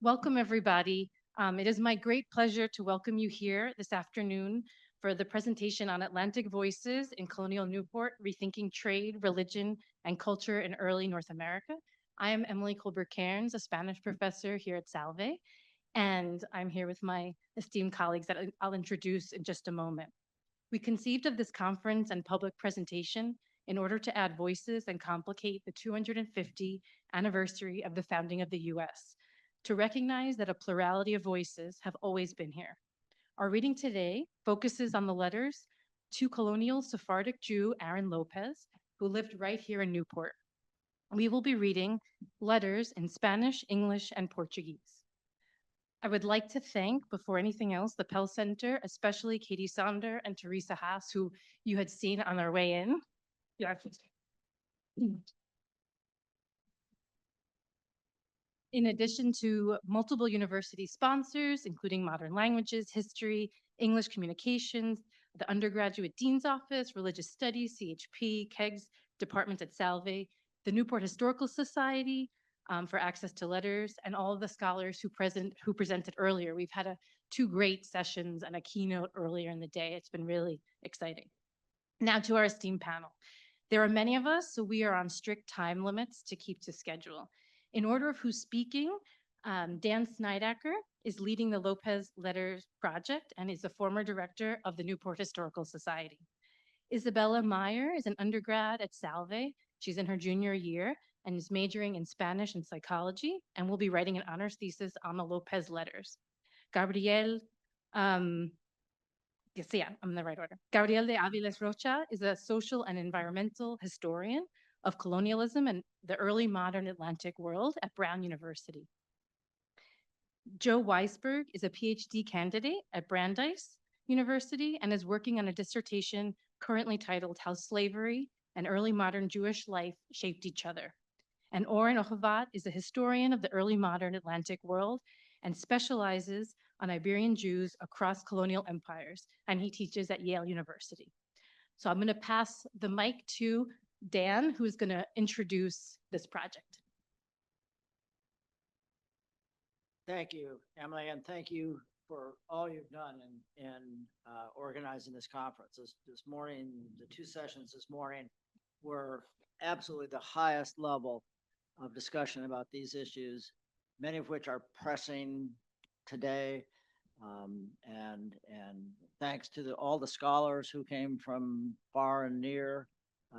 Welcome, everybody. It is my great pleasure to welcome you here this afternoon for the presentation on Atlantic Voices in Colonial Newport, Rethinking Trade, Religion, and Culture in Early North America. I am Emily Colbert Cairns, a Spanish professor here at Salve, and I'm here with my esteemed colleagues that I'll introduce in just a moment. We conceived of this conference and public presentation in order to add voices and complicate the 250 anniversary of the founding of the US, to recognize that a plurality of voices have always been here. Our reading today focuses on the letters to Colonial Sephardic Jew Aaron Lopez, who lived right here in Newport. We will be reading letters in Spanish, English, and Portuguese. I would like to thank, before anything else, the Pell Center, especially Katie Sonder and Teresa Haas, who you had seen on our way in. Yeah. In addition to multiple university sponsors, including modern languages, history, English communications, the undergraduate dean's office, religious studies, CHP, KEGS department at Salve, the Newport Historical Society for access to letters, and all of the scholars who presented earlier. We've had two great sessions and a keynote earlier in the day. It's been really exciting. Now to our esteemed panel. There are many of us, so we are on strict time limits to keep to schedule. In order of who's speaking, Dan Syndacker is leading the Lopez Letters Project and is a former director of the Newport Historical Society. Isabella Meier is an undergrad at Salve. She's in her junior year and is majoring in Spanish and psychology and will be writing an honors thesis on the Lopez letters. Gabriel Yes, yeah, I'm in the right order. Gabriel de Aviles Rocha is a social and environmental historian of colonialism and the early modern Atlantic world at Brown University. Joe Weisberg is a PhD candidate at Brandeis University and is working on a dissertation currently titled How Slavery and Early Modern Jewish Life Shaped Each Other. And Oren Okhovat is a historian of the early modern Atlantic world and specializes on Iberian Jews across colonial empires, and he teaches at Yale University. So I'm going to pass the mic to Dan, who's going to introduce this project. Thank you, Emily, and thank you for all you've done in organizing this conference. This morning, the two sessions this morning were absolutely the highest level of discussion about these issues, many of which are pressing today. And thanks to all the scholars who came from far and near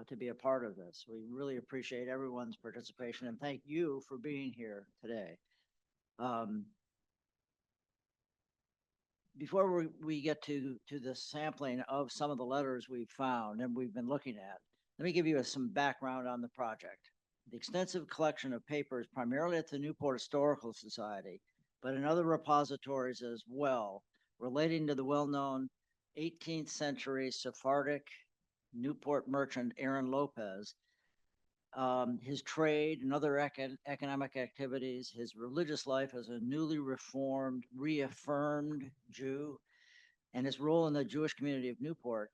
to be a part of this. We really appreciate everyone's participation and thank you for being here today. Before we get to the sampling of some of the letters we've found and we've been looking at, let me give you some background on the project. The extensive collection of papers, primarily at the Newport Historical Society, but in other repositories as well, relating to the well-known 18th century Sephardic Newport merchant Aaron Lopez, his trade and other economic activities, his religious life as a newly reformed, reaffirmed Jew, and his role in the Jewish community of Newport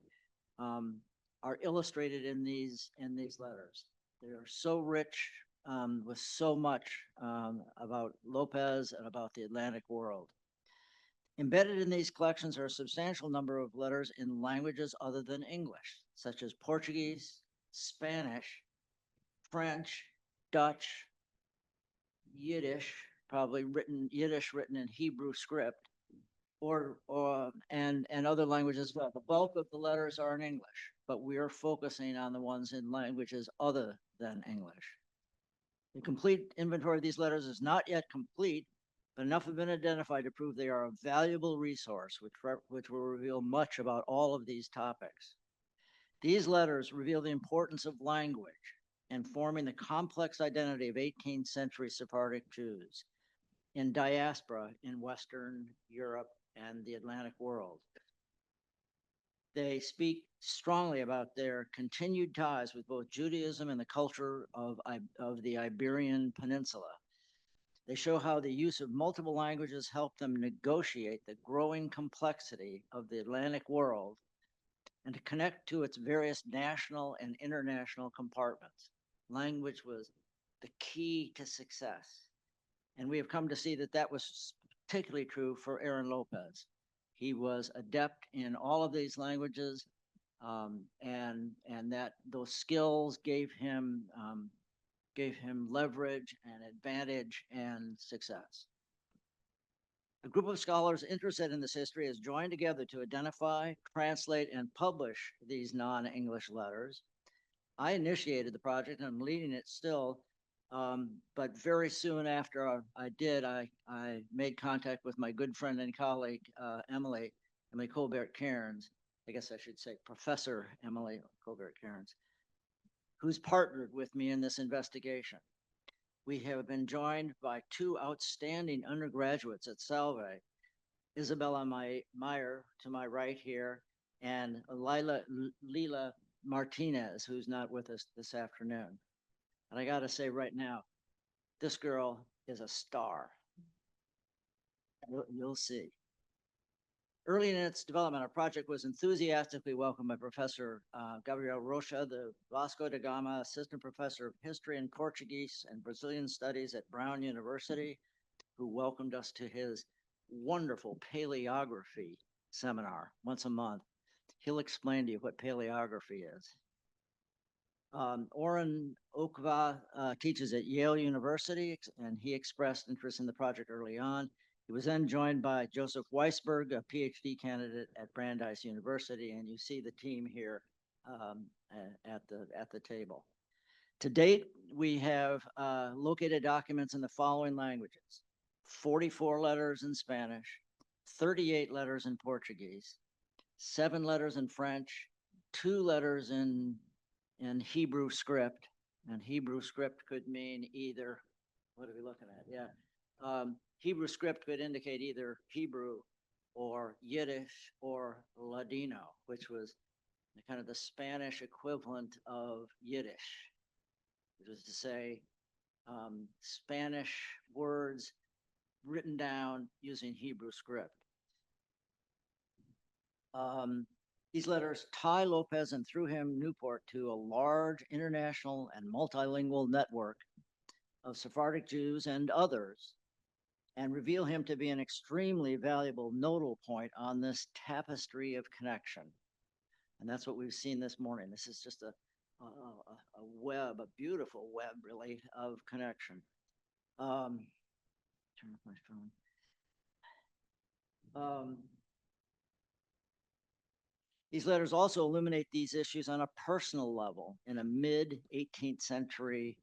are illustrated in these letters. They are so rich with so much about Lopez and about the Atlantic world. Embedded in these collections are a substantial number of letters in languages other than English, such as Portuguese, Spanish, French, Dutch, Yiddish, probably Yiddish written in Hebrew script, and other languages as well. The bulk of the letters are in English, but we are focusing on the ones in languages other than English. The complete inventory of these letters is not yet complete, but enough have been identified to prove they are a valuable resource, which will reveal much about all of these topics. These letters reveal the importance of language and forming the complex identity of 18th century Sephardic Jews in diaspora in Western Europe and the Atlantic world. They speak strongly about their continued ties with both Judaism and the culture of the Iberian Peninsula. They show how the use of multiple languages helped them negotiate the growing complexity of the Atlantic world and to connect to its various national and international compartments. Language was the key to success. And we have come to see that that was particularly true for Aaron Lopez. He was adept in all of these languages, and that those skills gave him leverage and advantage and success. A group of scholars interested in this history has joined together to identify, translate, and publish these non-English letters. I initiated the project and I'm leading it still, but very soon after I did, I made contact with my good friend and colleague, Emily Colbert Cairns. I guess I should say Professor Emily Colbert Cairns, who's partnered with me in this investigation. We have been joined by two outstanding undergraduates at Salve, Isabella Meier to my right here, and Lila Martinez, who's not with us this afternoon. And I gotta say right now, this girl is a star. You'll see. Early in its development, our project was enthusiastically welcomed by Professor Gabriel Rocha, the Vasco da Gama Assistant Professor of History and Portuguese and Brazilian Studies at Brown University, who welcomed us to his wonderful paleography seminar once a month. He'll explain to you what paleography is. Oren Okhovat teaches at Yale University, and he expressed interest in the project early on. He was then joined by Joseph Weisberg, a PhD candidate at Brandeis University, and you see the team here at the table. To date, we have located documents in the following languages: 44 letters in Spanish, 38 letters in Portuguese, 7 letters in French, 2 letters in Hebrew script, and Hebrew script could mean either, what are we looking at? Yeah. Hebrew script could indicate either Hebrew or Yiddish or Ladino, which was kind of the Spanish equivalent of Yiddish, which was to say Spanish words written down using Hebrew script. These letters tie Lopez and through him Newport to a large international and multilingual network of Sephardic Jews and others, and reveal him to be an extremely valuable nodal point on this tapestry of connection. And that's what we've seen this morning. This is just a web, a beautiful web, really, of connection. Turn off my phone. These letters also illuminate these issues on a personal level in a mid-18th century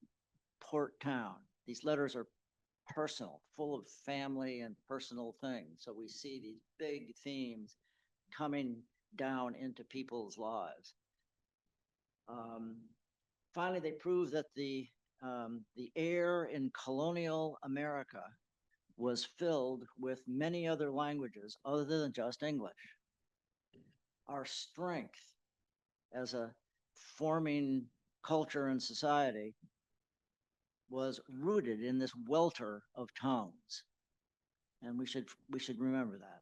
port town. These letters are personal, full of family and personal things. So we see these big themes coming down into people's lives. Finally, they prove that the air in colonial America was filled with many other languages other than just English. Our strength as a forming culture and society was rooted in this welter of tongues. And we should remember that.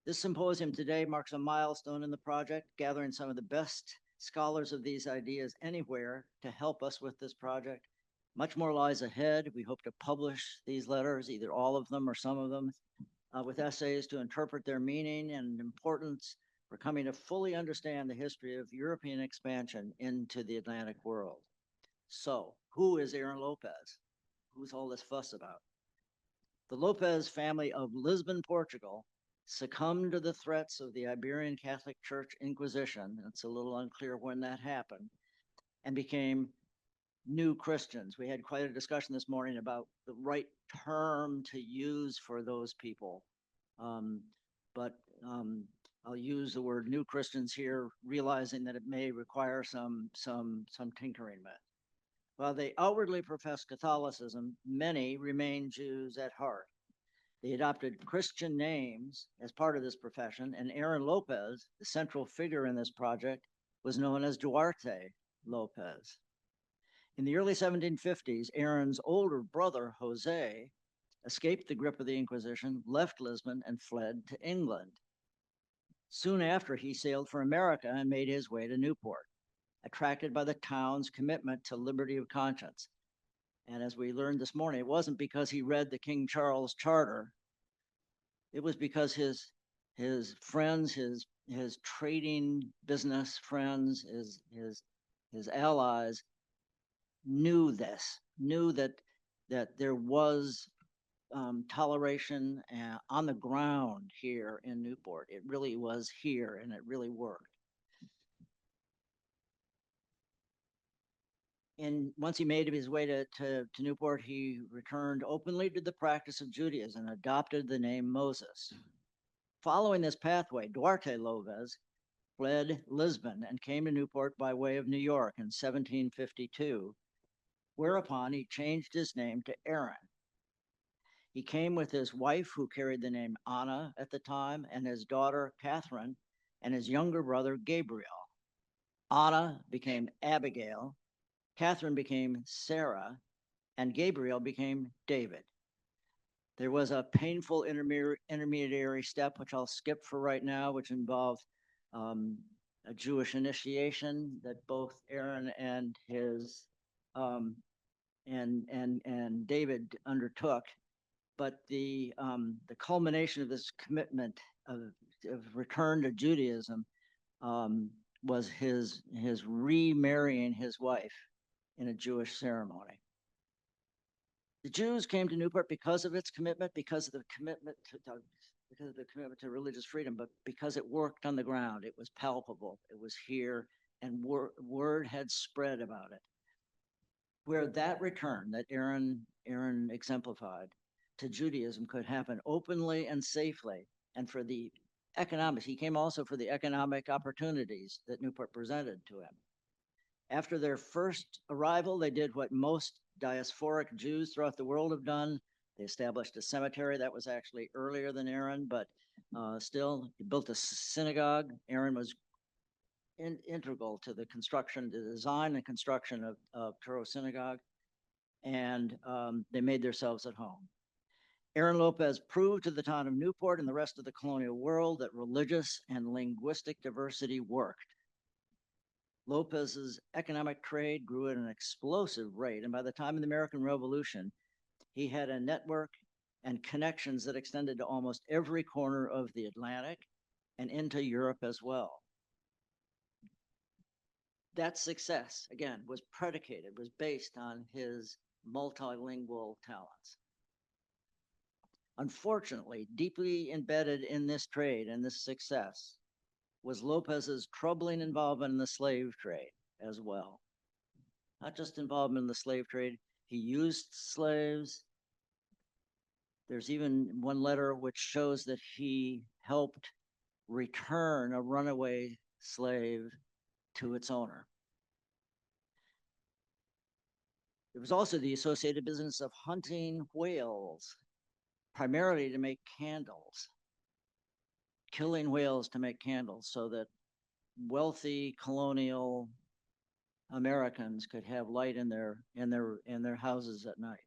This symposium today marks a milestone in the project, gathering some of the best scholars of these ideas anywhere to help us with this project. Much more lies ahead. We hope to publish these letters, either all of them or some of them, with essays to interpret their meaning and importance for coming to fully understand the history of European expansion into the Atlantic world. So, who is Aaron Lopez? Who's all this fuss about? The Lopez family of Lisbon, Portugal, succumbed to the threats of the Iberian Catholic Church Inquisition. It's a little unclear when that happened, and became new Christians. We had quite a discussion this morning about the right term to use for those people. But I'll use the word new Christians here, realizing that it may require some tinkering with. While they outwardly profess Catholicism, many remain Jews at heart. They adopted Christian names as part of this profession, and Aaron Lopez, the central figure in this project, was known as Duarte Lopez. In the early 1750s, Aaron's older brother, Jose, escaped the grip of the Inquisition, left Lisbon, and fled to England. Soon after, he sailed for America and made his way to Newport, attracted by the town's commitment to liberty of conscience. And as we learned this morning, it wasn't because he read the King Charles Charter. It was because his friends, his trading business friends, his allies knew this, knew that there was toleration on the ground here in Newport. It really was here, and it really worked. And once he made his way to Newport, he returned openly to the practice of Judaism and adopted the name Moses. Following this pathway, Duarte Lopez fled Lisbon and came to Newport by way of New York in 1752, whereupon he changed his name to Aaron. He came with his wife, who carried the name Anna at the time, and his daughter, Catherine, and his younger brother, Gabriel. Anna became Abigail, Catherine became Sarah, and Gabriel became David. There was a painful intermediary step, which I'll skip for right now, which involved a Jewish initiation that both Aaron and his and David undertook. But the culmination of this commitment of return to Judaism was his remarrying his wife in a Jewish ceremony. The Jews came to Newport because of its commitment, because of the commitment to religious freedom, but because it worked on the ground. It was palpable. It was here, and word had spread about it. Where that return that Aaron exemplified to Judaism could happen openly and safely, and for the economics, he came also for the economic opportunities that Newport presented to him. After their first arrival, they did what most diasporic Jews throughout the world have done. They established a cemetery. That was actually earlier than Aaron, but still, he built a synagogue. Aaron was integral to the construction, the design and construction of Truro Synagogue, and they made themselves at home. Aaron Lopez proved to the town of Newport and the rest of the colonial world that religious and linguistic diversity worked. Lopez's economic trade grew at an explosive rate, and by the time of the American Revolution, he had a network and connections that extended to almost every corner of the Atlantic and into Europe as well. That success, again, was based on his multilingual talents. Unfortunately, deeply embedded in this trade and this success was Lopez's troubling involvement in the slave trade as well. Not just involvement in the slave trade, he used slaves. There's even one letter which shows that he helped return a runaway slave to its owner. There was also the associated business of hunting whales, primarily to make candles, killing whales to make candles so that wealthy colonial Americans could have light in their houses at night.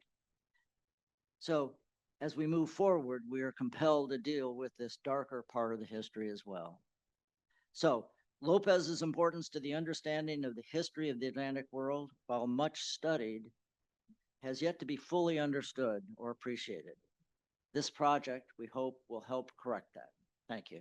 So as we move forward, we are compelled to deal with this darker part of the history as well. So Lopez's importance to the understanding of the history of the Atlantic world, while much studied, has yet to be fully understood or appreciated. This project, we hope, will help correct that. Thank you.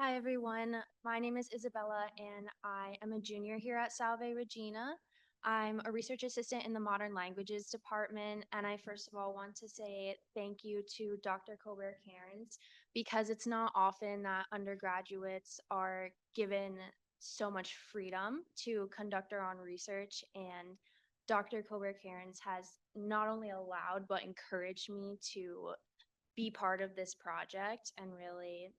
Hi, everyone. My name is Isabella, and I am a junior here at Salve, Regina. I'm a research assistant in the Modern Languages Department, and I first of all want to say thank you to Dr. Colbert Cairns, because it's not often that undergraduates are given so much freedom to conduct their own research, and Dr. Colbert Cairns has not only allowed but encouraged me to be part of this project and really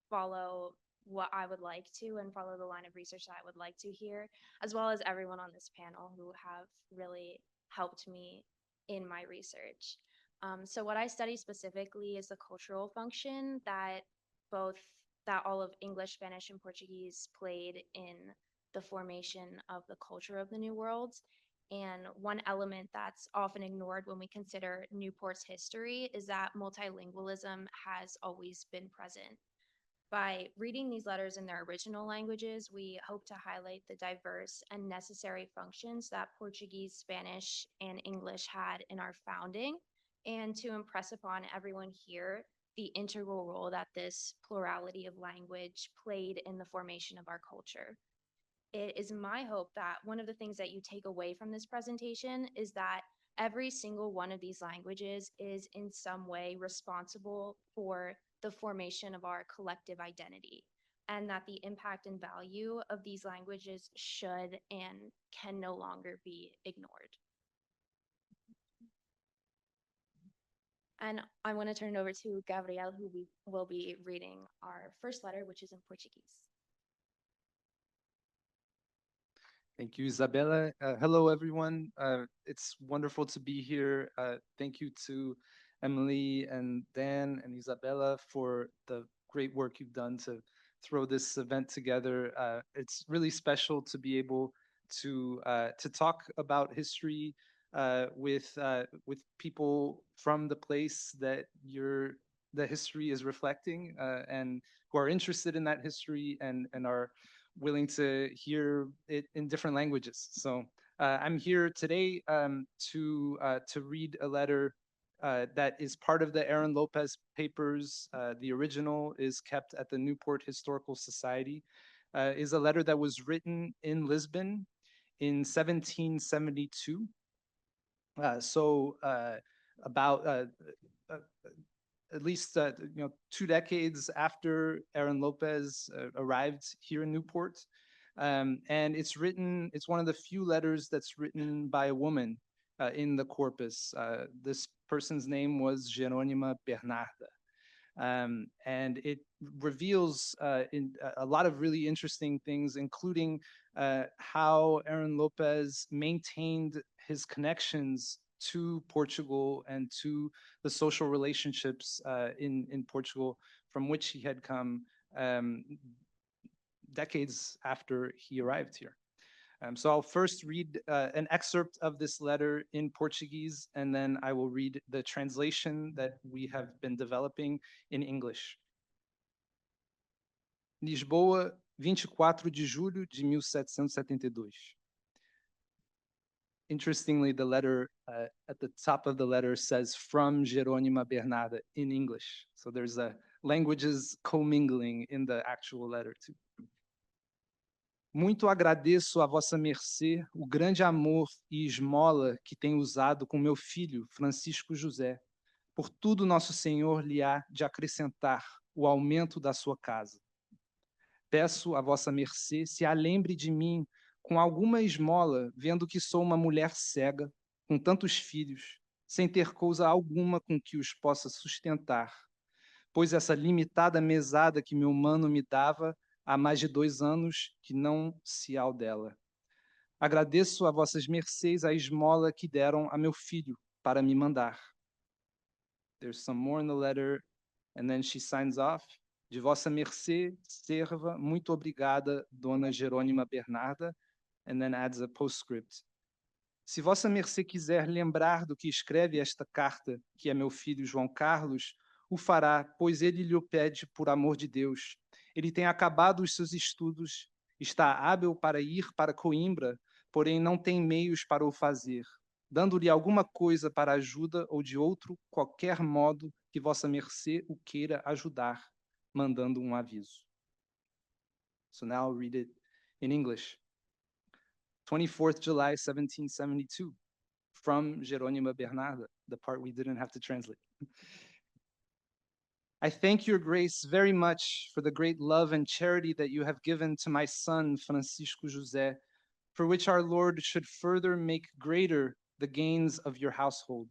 follow what I would like to and follow the line of research that I would like to hear, as well as everyone on this panel who have really helped me in my research. So what I study specifically is the cultural function that all of English, Spanish, and Portuguese played in the formation of the culture of the New World. And one element that's often ignored when we consider Newport's history is that multilingualism has always been present. By reading these letters in their original languages, we hope to highlight the diverse and necessary functions that Portuguese, Spanish, and English had in our founding, and to impress upon everyone here the integral role that this plurality of language played in the formation of our culture. It is my hope that one of the things that you take away from this presentation is that every single one of these languages is in some way responsible for the formation of our collective identity, and that the impact and value of these languages should and can no longer be ignored. And I want to turn it over to Gabriel, who will be reading our first letter, which is in Portuguese. Thank you, Isabella. Hello, everyone. It's wonderful to be here. Thank you to Emily and Dan and Isabella for the great work you've done to throw this event together. It's really special to be able to talk about history with people from the place that the history is reflecting and who are interested in that history and are willing to hear it in different languages. So I'm here today to read a letter that is part of the Aaron Lopez papers. The original is kept at the Newport Historical Society. Is a letter that was written in Lisbon in 1772. About at least 2 decades after Aaron Lopez arrived here in Newport. And it's one of the few letters that's written by a woman in the corpus. This person's name was Jerônima Bernarda. And it reveals a lot of really interesting things, including how Aaron Lopez maintained his connections to Portugal and to the social relationships in Portugal from which he had come decades after he arrived here. So I'll first read an excerpt of this letter in Portuguese, and then I will read the translation that we have been developing in English. Lisboa, 24 de julho de 1772. Interestingly, the letter at the top of the letter says from Jerônima Bernarda in English. So there's languages commingling in the actual letter too. Muito agradeço a vossa mercê o grande amor e esmola que tem usado com meu filho, Francisco José, por tudo nosso Senhor lhe há de acrescentar o aumento da sua casa. Peço a vossa mercê se a lembre de mim com alguma esmola, vendo que sou uma mulher cega, com tantos filhos, sem ter coisa alguma com que os possa sustentar, pois essa limitada mesada que meu mano me dava há mais de 2 anos que não se há dela. Agradeço a vossas mercês a esmola que deram a meu filho para me mandar. There's some more in the letter, and then she signs off. De vossa mercê, serva, muito obrigada, dona Jerônima Bernarda, and then adds a postscript. Se vossa mercê quiser lembrar do que escreve esta carta, que é meu filho João Carlos, o fará, pois ele lhe o pede por amor de Deus. Ele tem acabado os seus estudos, está hábil para ir para Coimbra, porém não tem meios para o fazer, dando-lhe alguma coisa para ajuda ou de outro, qualquer modo que vossa mercê o queira ajudar, mandando aviso. So now I'll read it in English. 24th July, 1772, from Jerônima Bernarda, the part we didn't have to translate. I thank your grace very much for the great love and charity that you have given to my son, Francisco José, for which our Lord should further make greater the gains of your household.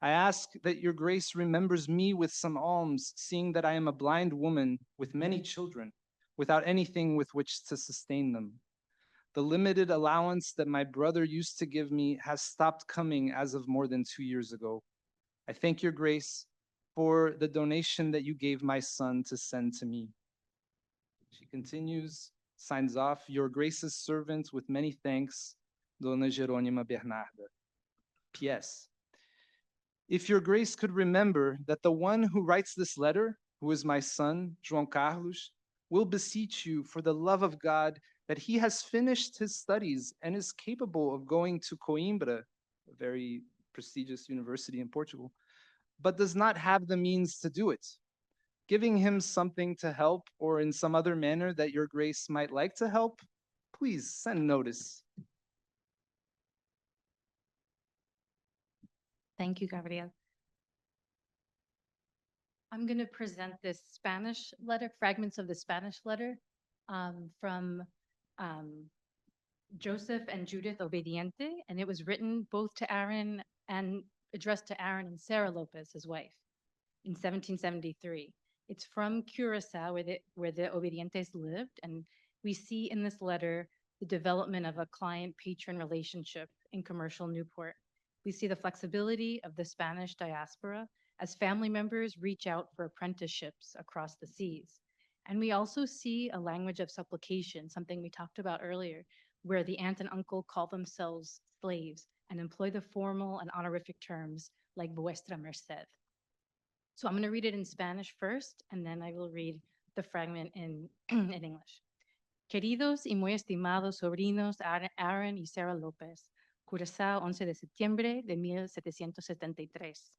I ask that your grace remembers me with some alms, seeing that I am a blind woman with many children, without anything with which to sustain them. The limited allowance that my brother used to give me has stopped coming as of more than 2 years ago. I thank your grace for the donation that you gave my son to send to me. She continues, signs off, your grace's servant with many thanks, Dona Jerônima Bernarda. P.S. If your grace could remember that the one who writes this letter, who is my son, João Carlos, will beseech you for the love of God that he has finished his studies and is capable of going to Coimbra, a very prestigious university in Portugal, but does not have the means to do it. Giving him something to help or in some other manner that your grace might like to help, please send notice. Thank you, Gabriel. I'm going to present this Spanish letter, fragments of the Spanish letter from Joseph and Judith Obediente, and it was written both to Aaron and addressed to Aaron and Sarah Lopez, his wife, in 1773. It's from Curacao, where the Obedientes lived, and we see in this letter the development of a client-patron relationship in commercial Newport. We see the flexibility of the Spanish diaspora as family members reach out for apprenticeships across the seas. And we also see a language of supplication, something we talked about earlier, where the aunt and uncle call themselves slaves and employ the formal and honorific terms like vuestra merced. So I'm going to read it in Spanish first, and then I will read the fragment in English. Queridos y muy estimados sobrinos Aaron y Sarah Lopez, Curazao, 11 de septiembre de 1773.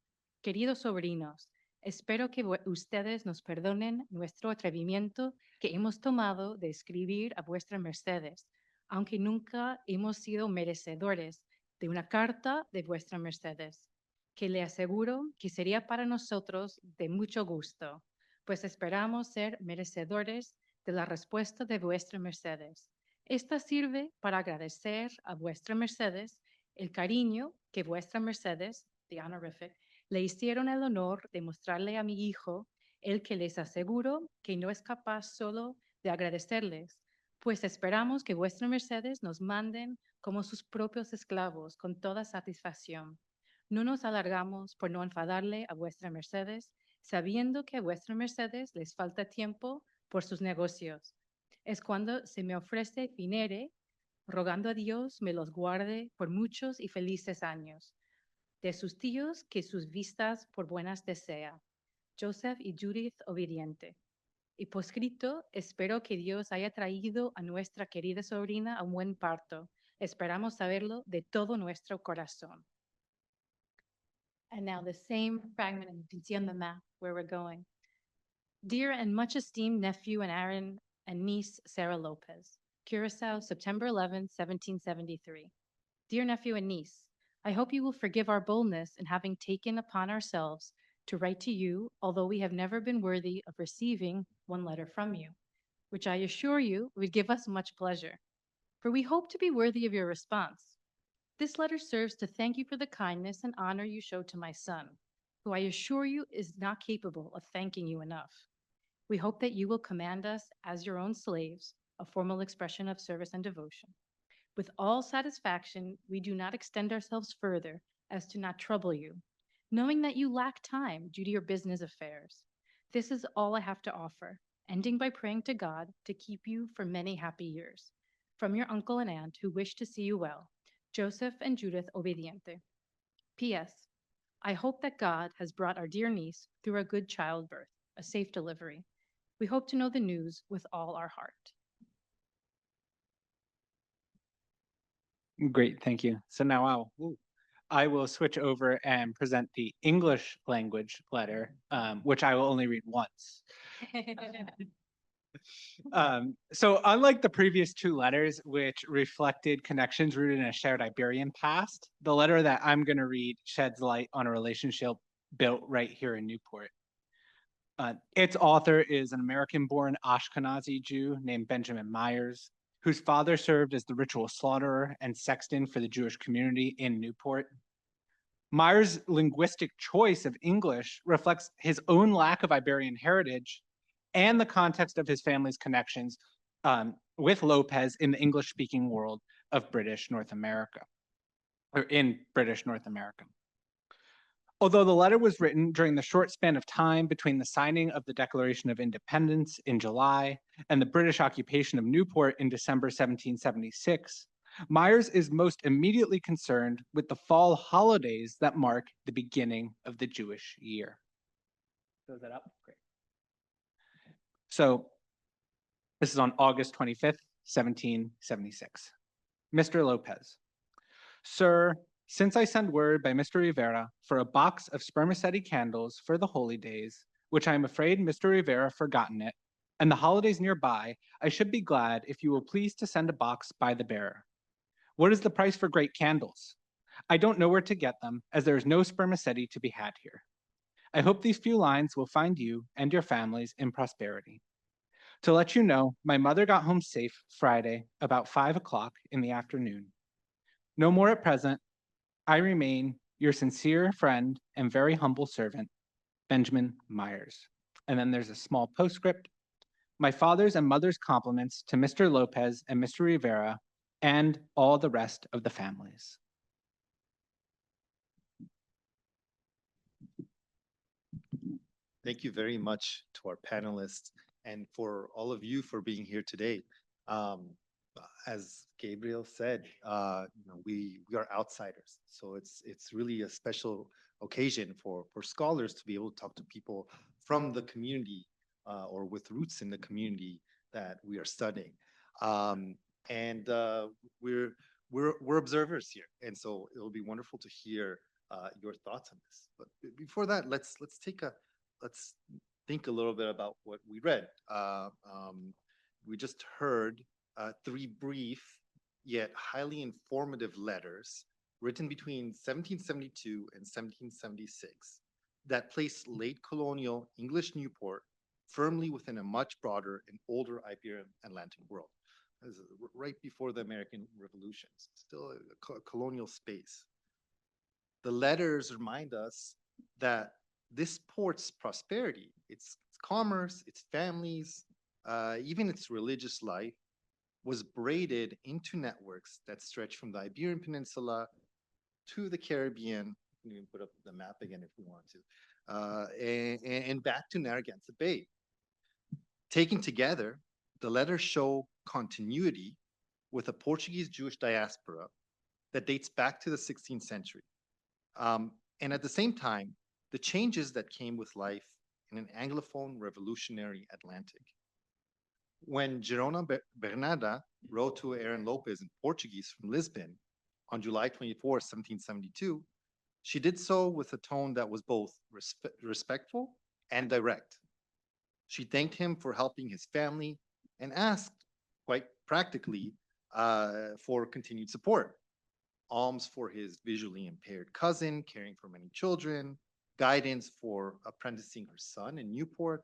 Queridos sobrinos, espero que ustedes nos perdonen nuestro atrevimiento que hemos tomado de escribir a vuestras mercedes, aunque nunca hemos sido merecedores de una carta de vuestras mercedes, que le aseguro que sería para nosotros de mucho gusto, pues esperamos ser merecedores de la respuesta de vuestras mercedes. Esta sirve para agradecer a vuestras mercedes el cariño que vuestras mercedes, the honorific, le hicieron el honor de mostrarle a mi hijo, el que les aseguro que no es capaz solo de agradecerles, pues esperamos que vuestras mercedes nos manden como sus propios esclavos con toda satisfacción. No nos alargamos por no enfadarle a vuestras mercedes, sabiendo que a vuestras mercedes les falta tiempo por sus negocios. Es cuando se me ofrece viniere, rogando a Dios me los guarde por muchos y felices años. De sus tíos que sus vistas por buenas desea. Joseph y Judith Obediente. Y poscrito, espero que Dios haya traído a nuestra querida sobrina a un buen parto. Esperamos saberlo de todo nuestro corazón. And now the same fragment, and you can see on the map where we're going. Dear and much esteemed nephew and Aaron and niece Sarah Lopez, Curacao, September 11, 1773. Dear nephew and niece, I hope you will forgive our boldness in having taken upon ourselves to write to you, although we have never been worthy of receiving one letter from you, which I assure you would give us much pleasure, for we hope to be worthy of your response. This letter serves to thank you for the kindness and honor you showed to my son, who I assure you is not capable of thanking you enough. We hope that you will command us as your own slaves, a formal expression of service and devotion. With all satisfaction, we do not extend ourselves further as to not trouble you, knowing that you lack time due to your business affairs. This is all I have to offer, ending by praying to God to keep you for many happy years. From your uncle and aunt who wish to see you well, Joseph and Judith Obediente. P.S. I hope that God has brought our dear niece through a good childbirth, a safe delivery. We hope to know the news with all our heart. Great, thank you. So now I will switch over and present the English language letter, which I will only read once. So unlike the previous two letters, which reflected connections rooted in a shared Iberian past, the letter that I'm going to read sheds light on a relationship built right here in Newport. Its author is an American-born Ashkenazi Jew named Benjamin Meier, whose father served as the ritual slaughterer and sexton for the Jewish community in Newport. Meier's linguistic choice of English reflects his own lack of Iberian heritage and the context of his family's connections with Lopez in the English-speaking world of British North America, or in British North America. Although the letter was written during the short span of time between the signing of the Declaration of Independence in July and the British occupation of Newport in December 1776, Meier is most immediately concerned with the fall holidays that mark the beginning of the Jewish year. Goes that up? Great. So this is on August 25th, 1776. Mr. Lopez. Sir, since I send word by Mr. Rivera for a box of spermaceti candles for the holy days, which I am afraid Mr. Rivera forgotten it, and the holidays nearby, I should be glad if you will please to send a box by the bearer. What is the price for great candles? I don't know where to get them, as there is no spermaceti to be had here. I hope these few lines will find you and your families in prosperity. To let you know, my mother got home safe Friday about 5 o'clock in the afternoon. No more at present. I remain your sincere friend and very humble servant, Benjamin Myers. And then there's a small postscript. My father's and mother's compliments to Mr. Lopez and Mr. Rivera and all the rest of the families. Thank you very much to our panelists and for all of you for being here today. As Gabriel said, we are outsiders, so it's really a special occasion for scholars to be able to talk to people from the community or with roots in the community that we are studying. And we're observers here, and so it'll be wonderful to hear your thoughts on this. But before that, let's think a little bit about what we read. We just heard 3 brief yet highly informative letters written between 1772 and 1776 that placed late colonial English Newport firmly within a much broader and older Iberian Atlantic world. This is right before the American Revolutions, still a colonial space. The letters remind us that this port's prosperity, its commerce, its families, even its religious life, was braided into networks that stretch from the Iberian Peninsula to the Caribbean. You can put up the map again if you want to, and back to Narragansett Bay. Taken together, the letters show continuity with a Portuguese Jewish diaspora that dates back to the 16th century. And at the same time, the changes that came with life in an Anglophone revolutionary Atlantic. When Girona Bernarda wrote to Aaron Lopez in Portuguese from Lisbon on July 24, 1772, she did so with a tone that was both respectful and direct. She thanked him for helping his family and asked, quite practically, for continued support. Alms for his visually impaired cousin, caring for many children, guidance for apprenticing her son in Newport,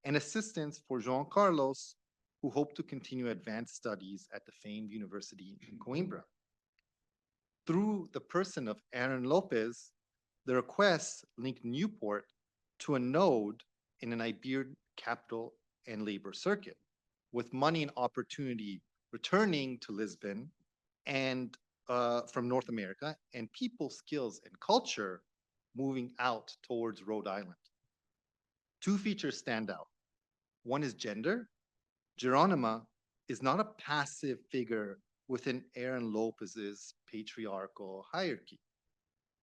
and assistance for Jean Carlos, who hoped to continue advanced studies at the famed university in Coimbra. Through the person of Aaron Lopez, the requests linked Newport to a node in an Iberian capital and labor circuit, with money and opportunity returning to Lisbon and from North America, and people, skills, and culture moving out towards Rhode Island. 2 features stand out. One is gender. Geronima is not a passive figure within Aaron Lopez's patriarchal hierarchy.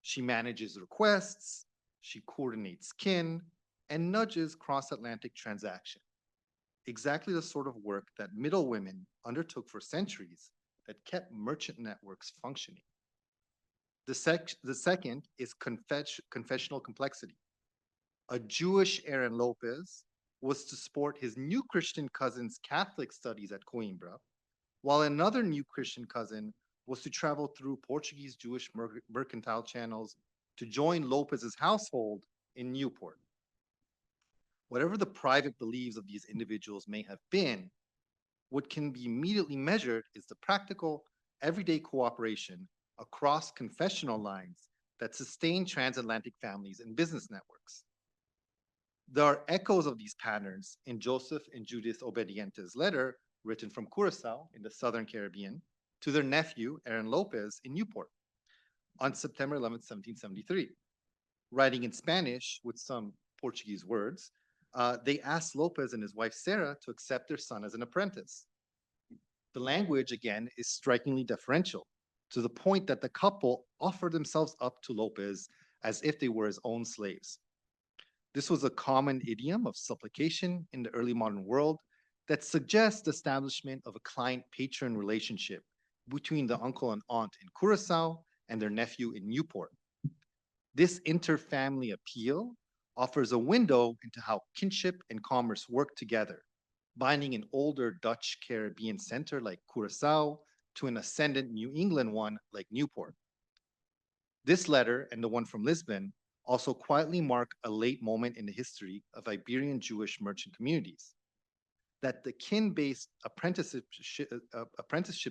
She manages requests, she coordinates kin, and nudges cross-Atlantic transaction. Exactly the sort of work that middlewomen undertook for centuries that kept merchant networks functioning. The second is confessional complexity. A Jewish Aaron Lopez was to support his new Christian cousin's Catholic studies at Coimbra, while another new Christian cousin was to travel through Portuguese Jewish mercantile channels to join Lopez's household in Newport. Whatever the private beliefs of these individuals may have been, what can be immediately measured is the practical, everyday cooperation across confessional lines that sustain transatlantic families and business networks. There are echoes of these patterns in Joseph and Judith Obediente's letter written from Curacao in the Southern Caribbean to their nephew, Aaron Lopez, in Newport on September 11, 1773. Writing in Spanish with some Portuguese words, they asked Lopez and his wife Sarah to accept their son as an apprentice. The language, again, is strikingly deferential, to the point that the couple offered themselves up to Lopez as if they were his own slaves. This was a common idiom of supplication in the early modern world that suggests the establishment of a client-patron relationship between the uncle and aunt in Curacao and their nephew in Newport. This interfamily appeal offers a window into how kinship and commerce work together, binding an older Dutch Caribbean center like Curacao to an ascendant New England one like Newport. This letter and the one from Lisbon also quietly mark a late moment in the history of Iberian Jewish merchant communities. That the kin-based apprenticeship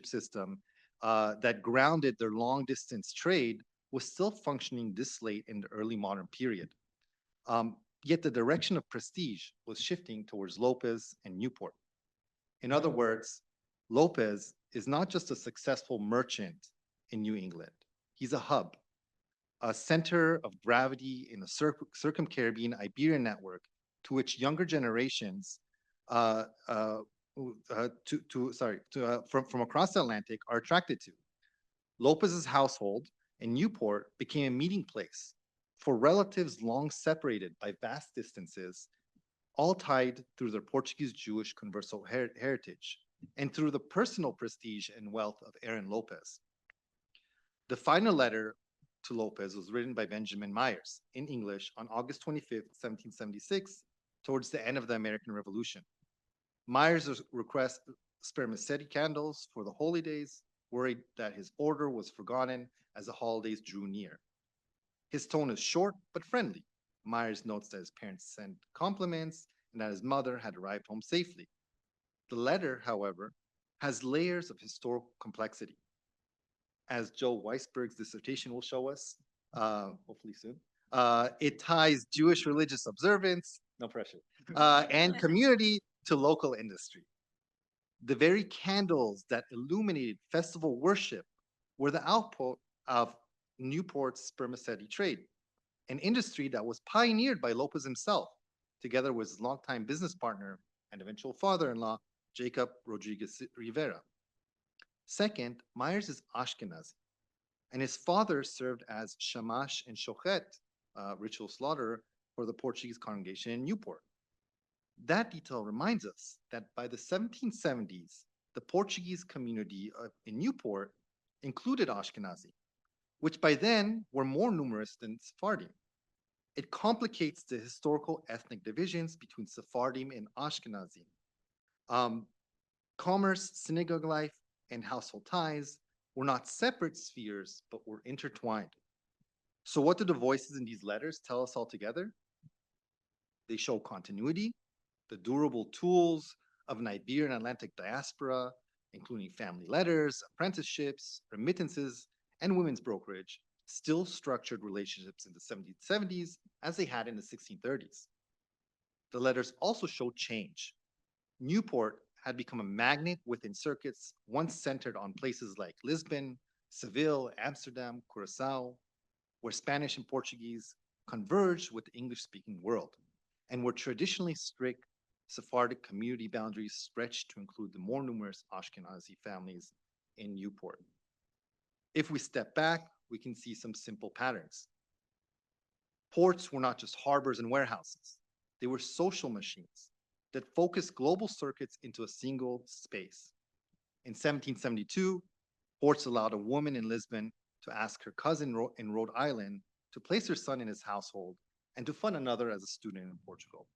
system that grounded their long-distance trade was still functioning this late in the early modern period. Yet the direction of prestige was shifting towards Lopez and Newport. In other words, Lopez is not just a successful merchant in New England. He's a hub, a center of gravity in a circum-Caribbean Iberian network to which younger generations from across the Atlantic are attracted to. Lopez's household in Newport became a meeting place for relatives long separated by vast distances, all tied through their Portuguese Jewish conversal heritage and through the personal prestige and wealth of Aaron Lopez. The final letter to Lopez was written by Benjamin Meier in English on August 25th, 1776, towards the end of the American Revolution. Meier's request spermaceti candles for the holy days, worried that his order was forgotten as the holidays drew near. His tone is short but friendly. Meier notes that his parents sent compliments and that his mother had arrived home safely. The letter, however, has layers of historical complexity. As Joe Weisberg's dissertation will show us, hopefully soon, it ties Jewish religious observance, no pressure, and community to local industry. The very candles that illuminated festival worship were the output of Newport's spermaceti trade, an industry that was pioneered by Lopez himself, together with his longtime business partner and eventual father-in-law, Jacob Rodriguez Rivera. Second, Meier's is Ashkenazi, and his father served as shamash and shochet, ritual slaughterer, for the Portuguese congregation in Newport. That detail reminds us that by the 1770s, the Portuguese community in Newport included Ashkenazi, which by then were more numerous than Sephardim. It complicates the historical ethnic divisions between Sephardim and Ashkenazi. Commerce, synagogue life, and household ties were not separate spheres, but were intertwined. So what do the voices in these letters tell us altogether? They show continuity, the durable tools of an Iberian Atlantic diaspora, including family letters, apprenticeships, remittances, and women's brokerage, still structured relationships in the 1770s as they had in the 1630s. The letters also show change. Newport had become a magnet within circuits once centered on places like Lisbon, Seville, Amsterdam, Curacao, where Spanish and Portuguese converged with the English-speaking world, and where traditionally strict Sephardic community boundaries stretched to include the more numerous Ashkenazi families in Newport. If we step back, we can see some simple patterns. Ports were not just harbors and warehouses. They were social machines that focused global circuits into a single space. In 1772, ports allowed a woman in Lisbon to ask her cousin in Rhode Island to place her son in his household and to fund another as a student in Portugal.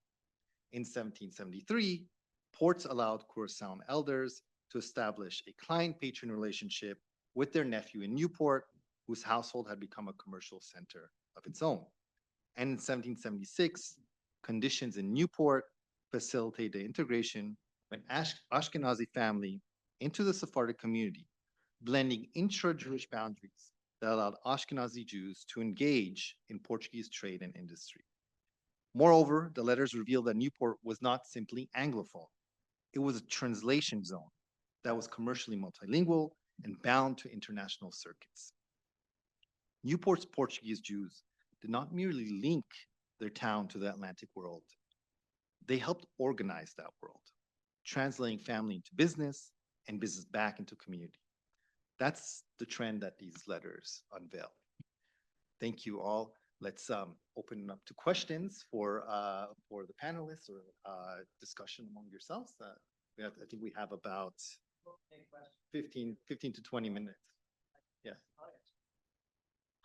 In 1773, ports allowed Curaçaoan elders to establish a client-patron relationship with their nephew in Newport, whose household had become a commercial center of its own. And in 1776, conditions in Newport facilitated the integration of an Ashkenazi family into the Sephardic community, blending intra-Jewish boundaries that allowed Ashkenazi Jews to engage in Portuguese trade and industry. Moreover, the letters reveal that Newport was not simply Anglophone. It was a translation zone that was commercially multilingual and bound to international circuits. Newport's Portuguese Jews did not merely link their town to the Atlantic world. They helped organize that world, translating family into business and business back into community. That's the trend that these letters unveil. Thank you all. let's open up to questions for the panelists or discussion among yourselves. I think we have about 15 to 20 minutes. Yeah.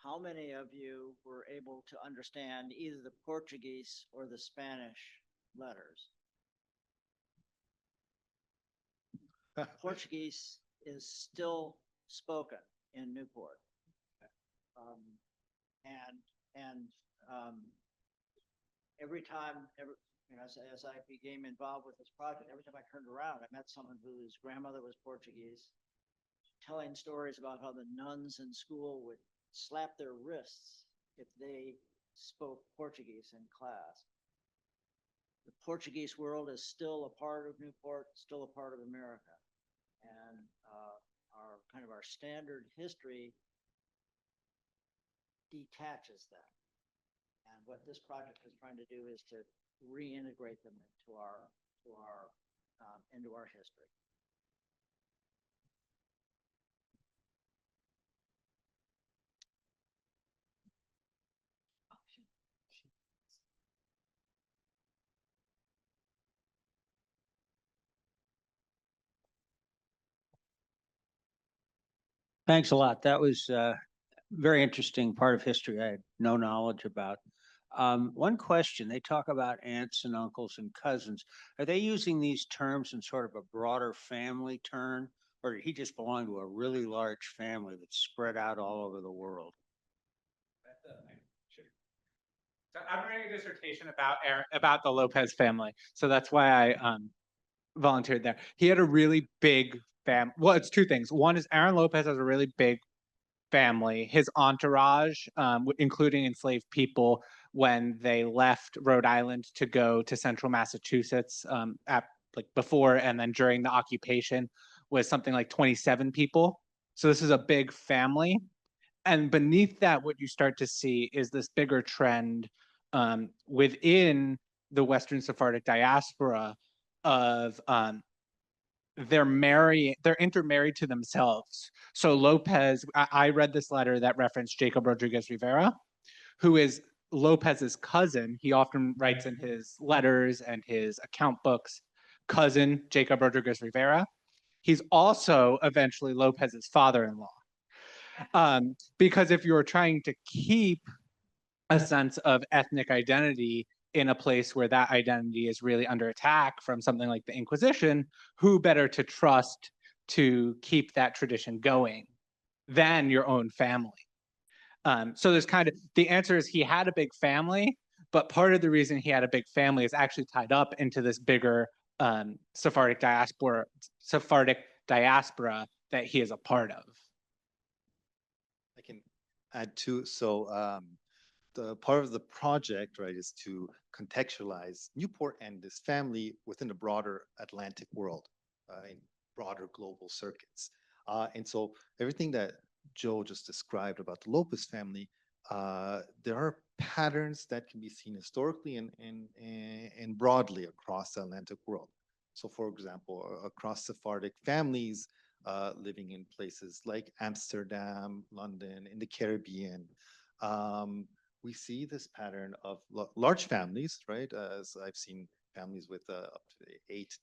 How many of you were able to understand either the Portuguese or the Spanish letters? Portuguese is still spoken in Newport. Every time, as I became involved with this project, every time I turned around, I met someone whose grandmother was Portuguese, telling stories about how the nuns in school would slap their wrists if they spoke Portuguese in class. The Portuguese world is still a part of Newport, still a part of America. And our standard history detaches that. And what this project is trying to do is to reintegrate them into our history. Thanks a lot. That was very interesting part of history I had no knowledge about. One question, they talk about aunts and uncles and cousins. Are they using these terms in sort of a broader family term? Or did he just belong to a really large family that's spread out all over the world? So I'm writing a dissertation about the Lopez family. So that's why I volunteered there. He had a really big family. Well, it's two things. One is Aaron Lopez has a really big family. His entourage, including enslaved people, when they left Rhode Island to go to central Massachusetts before and then during the occupation, was something like 27 people. So this is a big family. And beneath that, what you start to see is this bigger trend within the Western Sephardic diaspora of they're intermarried to themselves. So Lopez, I read this letter that referenced Jacob Rodriguez Rivera, who is Lopez's cousin. He often writes in his letters and his account books, cousin Jacob Rodriguez Rivera. He's also eventually Lopez's father-in-law. Because if you're trying to keep a sense of ethnic identity in a place where that identity is really under attack from something like the Inquisition, who better to trust to keep that tradition going than your own family? So there's the answer is he had a big family, but part of the reason he had a big family is actually tied up into this bigger Sephardic diaspora that he is a part of. I can add too. So the part of the project, right, is to contextualize Newport and this family within the broader Atlantic world, in broader global circuits. And so everything that Joe just described about the Lopez family, there are patterns that can be seen historically and broadly across the Atlantic world. So for example, across Sephardic families living in places like Amsterdam, London, in the Caribbean, we see this pattern of large families, right? As I've seen families with up to eight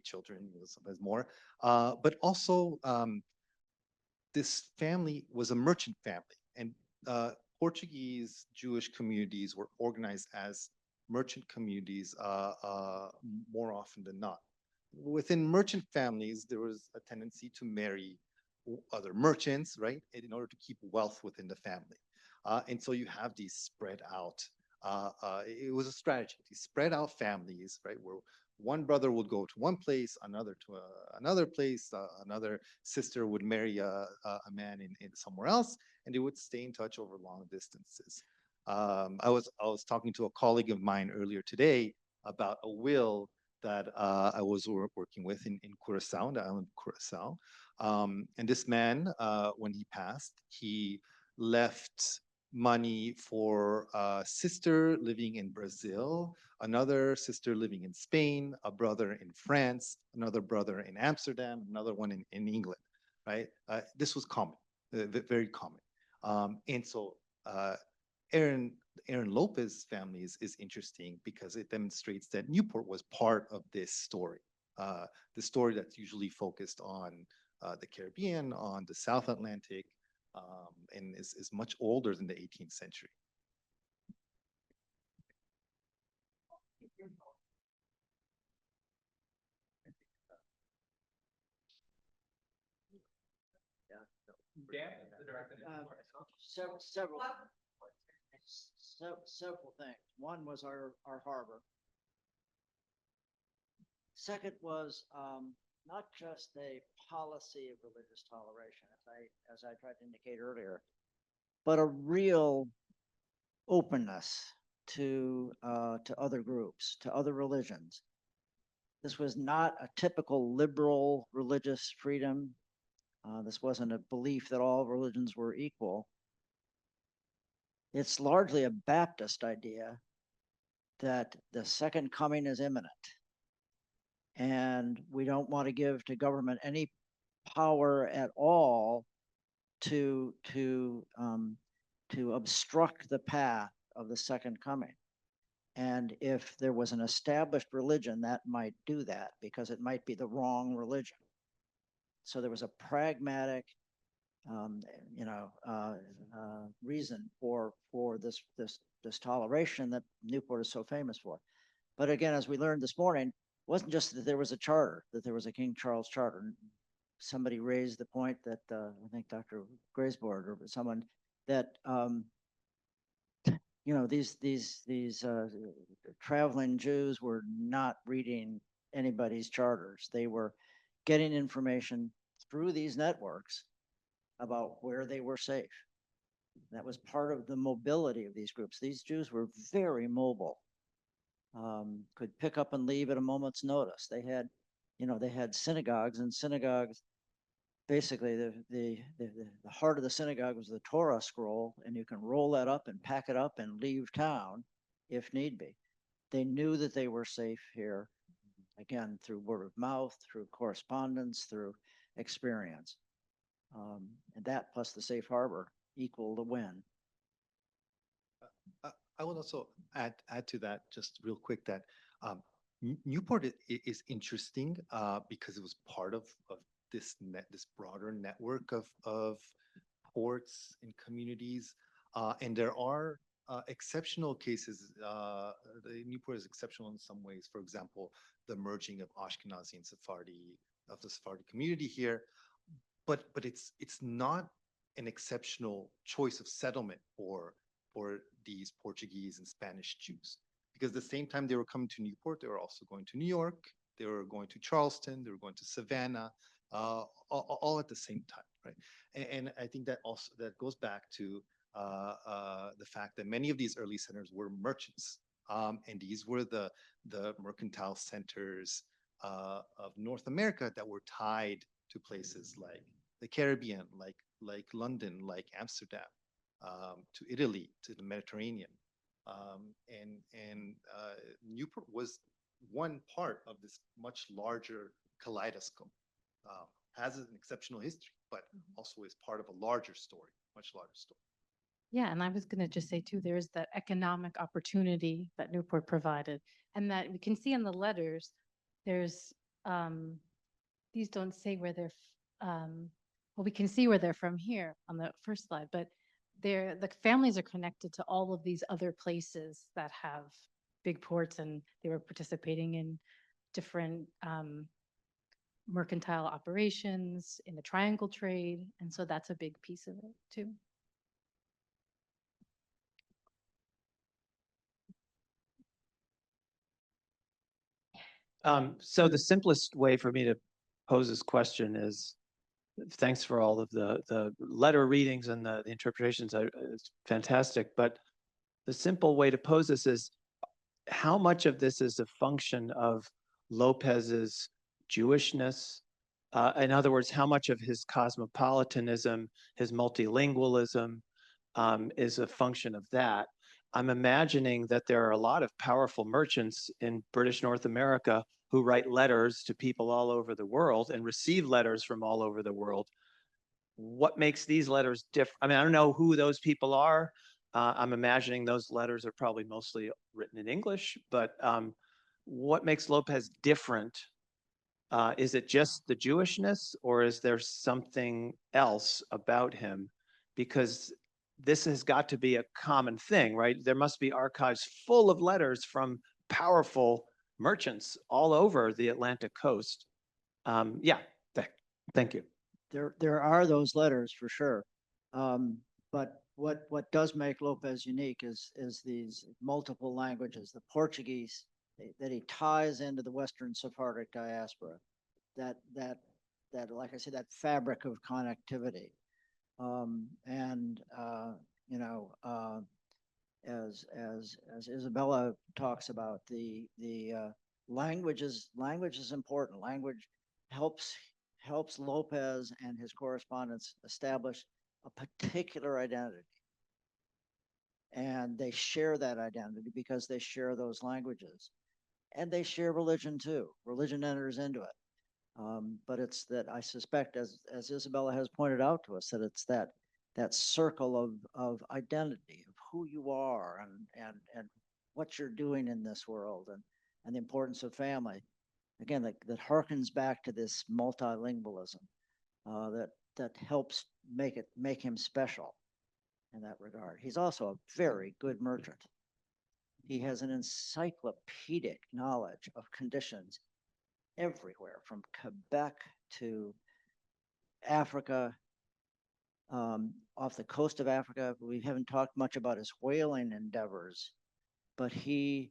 children, sometimes more. But also, this family was a merchant family, and Portuguese Jewish communities were organized as merchant communities more often than not. Within merchant families, there was a tendency to marry other merchants, right, in order to keep wealth within the family. And so you have these spread out, it was a strategy, these spread out families, right, where one brother would go to one place, another to another place, another sister would marry a man in somewhere else, and they would stay in touch over long distances. I was talking to a colleague of mine earlier today about a will that I was working with in Curacao, the island of Curacao. And this man, when he passed, he left money for a sister living in Brazil, another sister living in Spain, a brother in France, another brother in Amsterdam, another one in England, right? This was common, very common. And so Aaron Aaron Lopez family is interesting because it demonstrates that Newport was part of this story. The story that's usually focused on the Caribbean, on the South Atlantic, and is much older than the 18th century. Several things. One was our harbor. Second was not just a policy of religious toleration, as I tried to indicate earlier, but a real openness to other groups, to other religions. This was not a typical liberal religious freedom. This wasn't a belief that all religions were equal. It's largely a Baptist idea that the second coming is imminent. And we don't want to give to government any power at all to obstruct the path of the second coming. And if there was an established religion, that might do that because it might be the wrong religion. So there was a pragmatic, reason for this toleration that Newport is so famous for. But again, as we learned this morning, it wasn't just that there was a charter, that there was a King Charles charter. Somebody raised the point that I think Dr. Graysboard or someone that these traveling Jews were not reading anybody's charters. They were getting information through these networks about where they were safe. That was part of the mobility of these groups. These Jews were very mobile, could pick up and leave at a moment's notice. They had synagogues, and synagogues, basically the heart of the synagogue was the Torah scroll, and you can roll that up and pack it up and leave town if need be. They knew that they were safe here, again, through word of mouth, through correspondence, through experience. And that plus the safe harbor equal the win. I would also add to that just real quick that Newport is interesting because it was part of this broader network of ports and communities, and there are exceptional cases. Newport is exceptional in some ways. For example, the merging of Ashkenazi and Sephardi of the Sephardi community here, but it's not an exceptional choice of settlement for these Portuguese and Spanish Jews, because the same time they were coming to Newport, they were also going to New York, they were going to Charleston, they were going to Savannah, all at the same time, right? And I think that goes back to the fact that many of these early centers were merchants, and these were the mercantile centers of North America that were tied to places like the Caribbean, like London, like Amsterdam, to Italy, to the Mediterranean. And Newport was one part of this much larger kaleidoscope. Has an exceptional history, but also is part of a larger story, much larger story. Yeah, and I was going to just say too, there's that economic opportunity that Newport provided, and that we can see in the letters. There's these don't say where they're. Well, we can see where they're from here on the first slide, but the families are connected to all of these other places that have big ports, and they were participating in different mercantile operations in the triangle trade, and so that's a big piece of it too. So the simplest way for me to pose this question is, thanks for all of the letter readings and the interpretations. It's fantastic. But the simple way to pose this is, how much of this is a function of Lopez's Jewishness? In other words, how much of his cosmopolitanism, his multilingualism, is a function of that? I'm imagining that there are a lot of powerful merchants in British North America who write letters to people all over the world and receive letters from all over the world. What makes these letters different? I mean, I don't know who those people are. I'm imagining those letters are probably mostly written in English, but what makes Lopez different? Is it just the Jewishness, or is there something else about him? Because this has got to be a common thing, right? There must be archives full of letters from powerful merchants all over the Atlantic coast. Yeah, thank you. There are those letters for sure. But what does make Lopez unique is these multiple languages, the Portuguese that he ties into the Western Sephardic diaspora, that like I said, that fabric of connectivity. You know, as Isabella talks about, the language is important. Language helps Lopez and his correspondents establish a particular identity. And they share that identity because they share those languages. And they share religion too. Religion enters into it. But it's that, I suspect, as Isabella has pointed out to us, that it's that circle of identity, of who you are and what you're doing in this world, and the importance of family. Again, that harkens back to this multilingualism that helps make him special in that regard. He's also a very good merchant. He has an encyclopedic knowledge of conditions everywhere, from Quebec to Africa, off the coast of Africa. We haven't talked much about his whaling endeavors, but he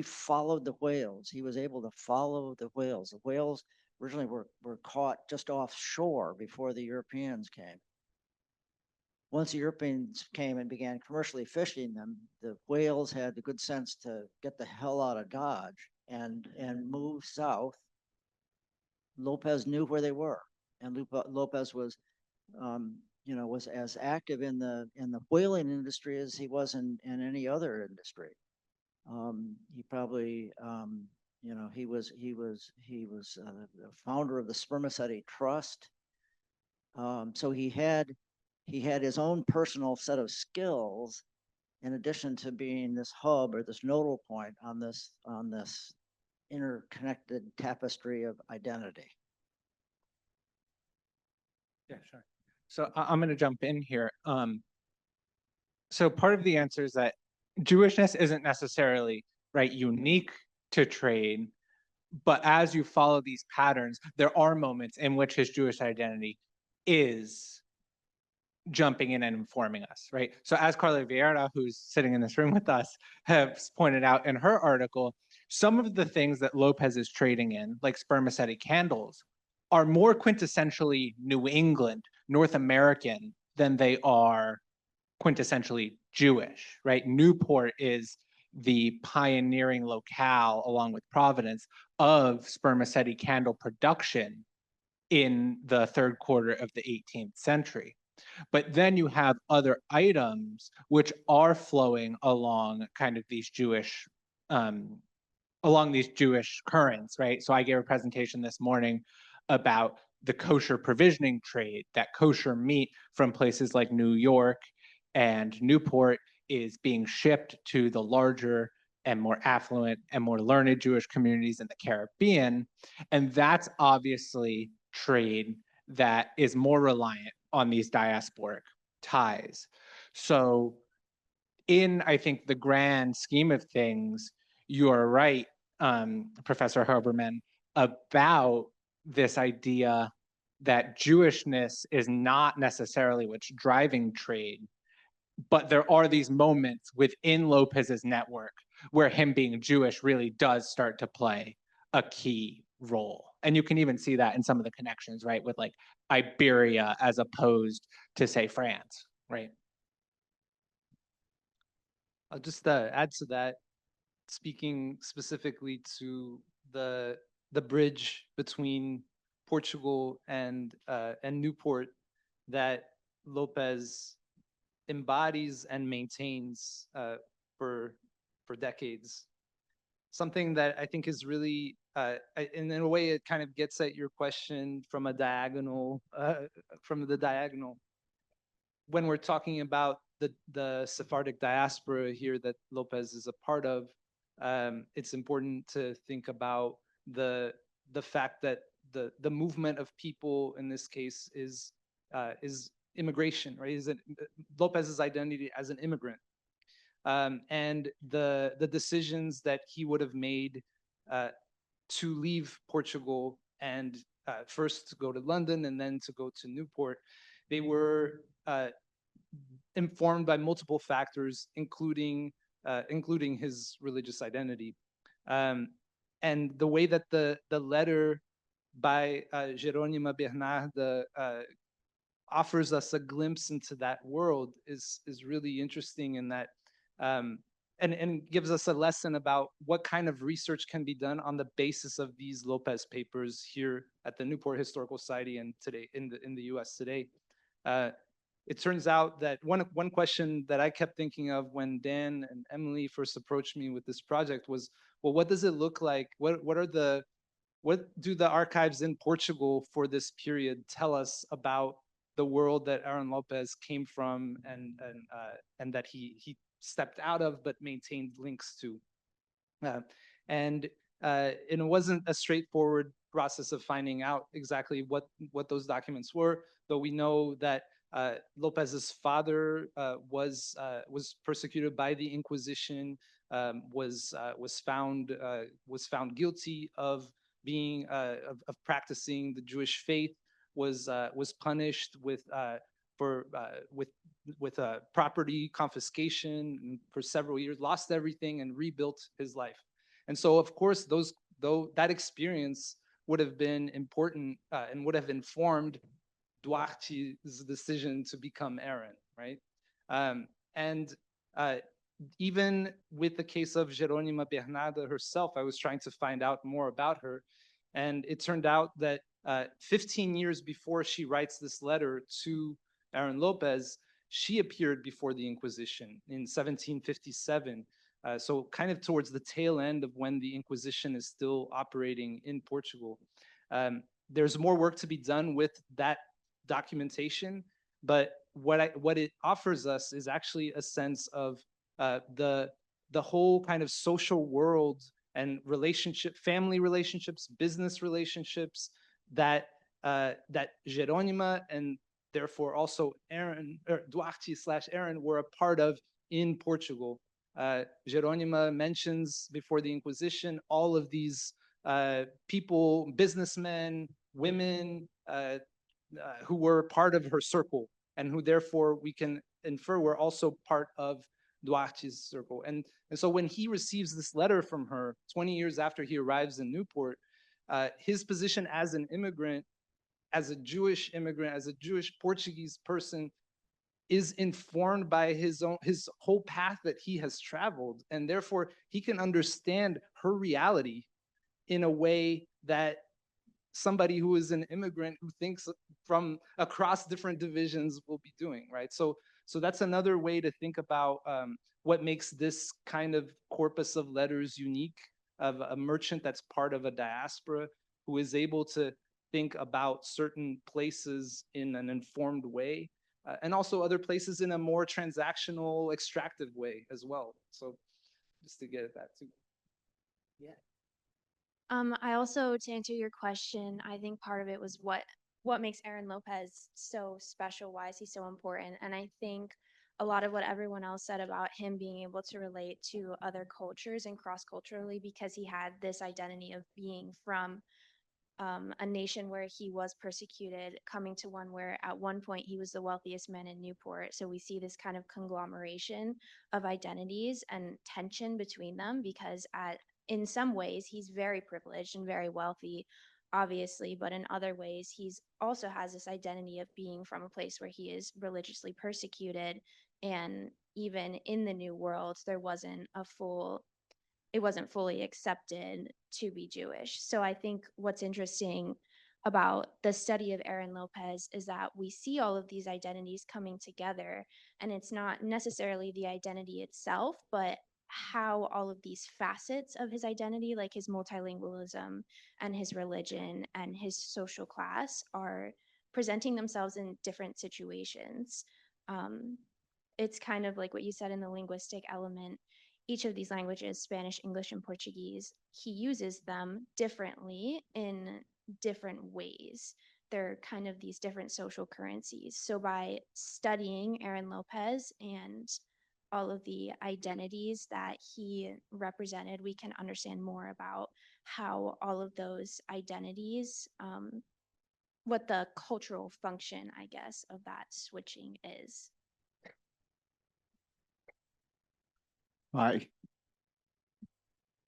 followed the whales. He was able to follow the whales. The whales originally were caught just offshore before the Europeans came. Once the Europeans came and began commercially fishing them, the whales had the good sense to get the hell out of Dodge and move south. Lopez knew where they were, and Lopez was, was as active in the whaling industry as he was in any other industry. He probably, he was the founder of the Spermaceti Trust. So he had his own personal set of skills, in addition to being this hub or this nodal point on this interconnected tapestry of identity. Yeah, sure. So I'm going to jump in here. So part of the answer is that Jewishness isn't necessarily unique to trade, but as you follow these patterns, there are moments in which his Jewish identity is jumping in and informing us, right? So as Carla Vieira, who's sitting in this room with us, has pointed out in her article, some of the things that Lopez is trading in, like spermaceti candles, are more quintessentially New England, North American than they are quintessentially Jewish, right? Newport is the pioneering locale, along with Providence, of spermaceti candle production in the third quarter of the 18th century. But then you have other items which are flowing along kind of these Jewish, along these Jewish currents, right? So I gave a presentation this morning about the kosher provisioning trade, that kosher meat from places like New York and Newport is being shipped to the larger and more affluent and more learned Jewish communities in the Caribbean. And that's obviously trade that is more reliant on these diasporic ties. So in, I think, the grand scheme of things, you are right, Professor Herbermann, about this idea that Jewishness is not necessarily what's driving trade, but there are these moments within Lopez's network where him being Jewish really does start to play a key role. And you can even see that in some of the connections, right, with like Iberia as opposed to, say, France, right? I'll just add to that, speaking specifically to the bridge between Portugal and Newport that Lopez embodies and maintains for decades. Something that I think is really, in a way, it kind of gets at your question from a diagonal, from the diagonal. When we're talking about the Sephardic diaspora here that Lopez is a part of, it's important to think about the fact that the movement of people in this case is immigration, right? Lopez's identity as an immigrant, and the decisions that he would have made to leave Portugal and first to go to London and then to go to Newport, they were informed by multiple factors, including his religious identity. And the way that the letter by Jerônima Bernarda offers us a glimpse into that world is really interesting in that, and gives us a lesson about what kind of research can be done on the basis of these Lopez papers here at the Newport Historical Society and today in the U.S. today. It turns out that one question that I kept thinking of when Dan and Emily first approached me with this project was, well, what does it look like? What do the archives in Portugal for this period tell us about the world that Aaron Lopez came from and that he stepped out of but maintained links to? And it wasn't a straightforward process of finding out exactly what those documents were, but we know that Lopez's father was persecuted by the Inquisition, was found guilty of being of practicing the Jewish faith, was punished with property confiscation for several years, lost everything, and rebuilt his life. And so, of course, that experience would have been important and would have informed Duarte's decision to become Aaron, right? And even with the case of Jerônima Bernarda herself, I was trying to find out more about her. And it turned out that 15 years before she writes this letter to Aaron Lopez, she appeared before the Inquisition in 1757. So kind of towards the tail end of when the Inquisition is still operating in Portugal. There's more work to be done with that documentation, but what it offers us is actually a sense of the whole kind of social world and family relationships, business relationships that Jerônima and therefore also Aaron, or Duarte/Aaron, were a part of in Portugal. Jerônima mentions before the Inquisition all of these people, businessmen, women, who were part of her circle, and who therefore we can infer were also part of Duarte's circle. And so when he receives this letter from her 20 years after he arrives in Newport, his position as an immigrant, as a Jewish immigrant, as a Jewish Portuguese person, is informed by his whole path that he has traveled, and therefore he can understand her reality in a way that somebody who is an immigrant who thinks from across different divisions will be doing, right? So that's another way to think about what makes this kind of corpus of letters unique, of a merchant that's part of a diaspora who is able to think about certain places in an informed way, and also other places in a more transactional, extractive way as well. So just to get at that too. Yeah. I also, to answer your question, I think part of it was what makes Aaron Lopez so special, why is he so important? And I think a lot of what everyone else said about him being able to relate to other cultures and cross-culturally, because he had this identity of being from a nation where he was persecuted, coming to one where at one point he was the wealthiest man in Newport. So we see this kind of conglomeration of identities and tension between them, because in some ways he's very privileged and very wealthy, obviously, but in other ways he's also has this identity of being from a place where he is religiously persecuted. And even in the New World, it wasn't fully accepted to be Jewish. So I think what's interesting about the study of Aaron Lopez is that we see all of these identities coming together, and it's not necessarily the identity itself, but how all of these facets of his identity, like his multilingualism and his religion and his social class, are presenting themselves in different situations. it's kind of like what you said in the linguistic element. Each of these languages, Spanish, English, and Portuguese, he uses them differently in different ways. They're kind of these different social currencies. So by studying Aaron Lopez and all of the identities that he represented, we can understand more about how all of those identities, what the cultural function, I guess, of that switching is. Hi.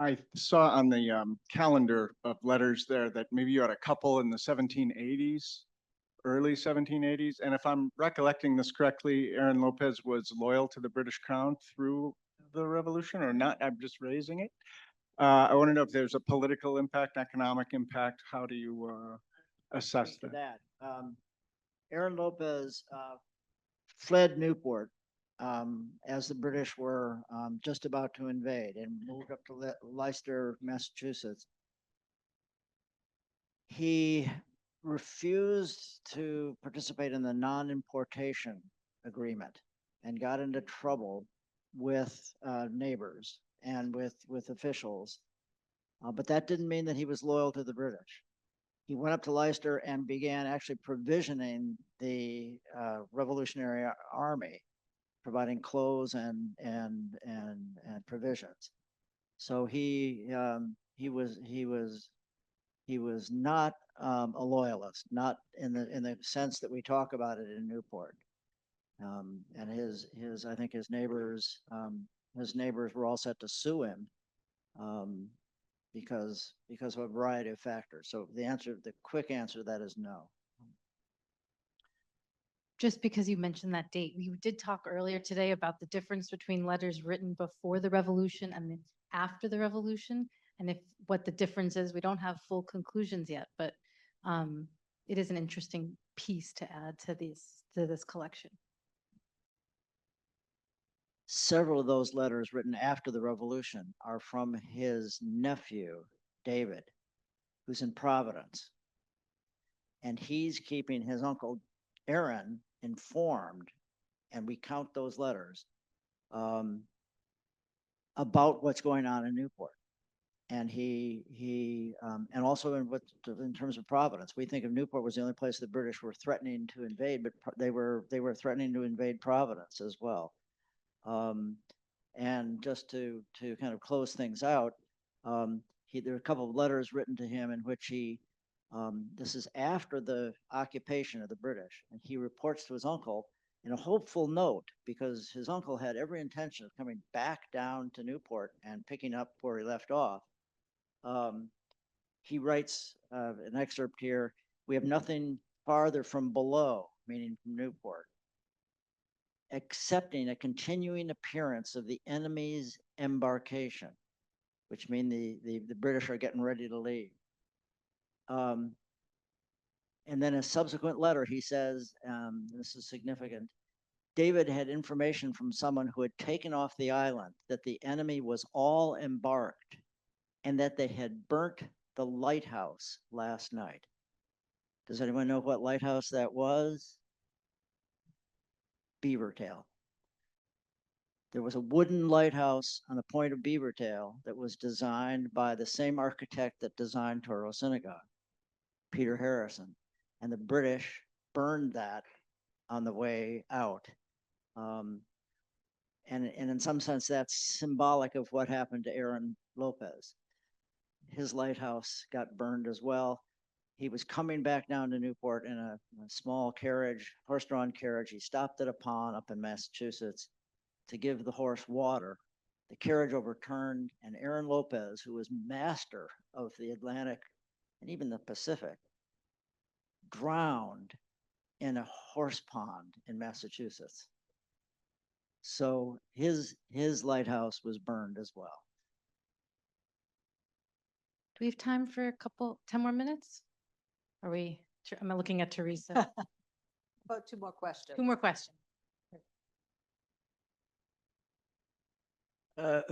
I saw on the calendar of letters there that maybe you had a couple in the 1780s, early 1780s. And if I'm recollecting this correctly, Aaron Lopez was loyal to the British Crown through the Revolution or not? I'm just raising it. I want to know if there's a political impact, economic impact. How do you assess To that? that. Aaron Lopez fled Newport as the British were just about to invade and moved up to Leicester, Massachusetts. He refused to participate in the non-importation agreement and got into trouble with neighbors and with officials. But that didn't mean that he was loyal to the British. He went up to Leicester and began actually provisioning the Revolutionary Army, providing clothes and provisions. So he was not a loyalist, not in the sense that we talk about it in Newport. And his I think his neighbors were all set to sue him because of a variety of factors. So the quick answer to that is no. Just because you mentioned that date, we did talk earlier today about the difference between letters written before the revolution and then after the revolution, and if what the difference is. We don't have full conclusions yet, but it is an interesting piece to add to this collection. Several of those letters written after the revolution are from his nephew, David, who's in Providence. And he's keeping his uncle, Aaron, informed, and we count those letters, about what's going on in Newport. And and also in terms of Providence, we think of Newport was the only place the British were threatening to invade, but they were threatening to invade Providence as well. And just to kind of close things out, there are a couple of letters written to him in which this is after the occupation of the British, and he reports to his uncle in a hopeful note, because his uncle had every intention of coming back down to Newport and picking up where he left off. He writes an excerpt here: "We have nothing farther from below," meaning from Newport, "excepting a continuing appearance of the enemy's embarkation," which mean the British are getting ready to leave. And then a subsequent letter, he says, this is significant: "David had information from someone who had taken off the island that the enemy was all embarked and that they had burnt the lighthouse last night." Does anyone know what lighthouse that was? Beavertail. There was a wooden lighthouse on the point of Beavertail that was designed by the same architect that designed Toro Synagogue, Peter Harrison. And the British burned that on the way out. And in some sense, that's symbolic of what happened to Aaron Lopez. His lighthouse got burned as well. He was coming back down to Newport in a small carriage, horse-drawn carriage. He stopped at a pond up in Massachusetts to give the horse water. The carriage overturned, and Aaron Lopez, who was master of the Atlantic and even the Pacific, drowned in a horse pond in Massachusetts. So his lighthouse was burned as well. Do we have time for 10 more minutes? Are we, am I looking at Teresa? About 2 more questions. 2 more questions.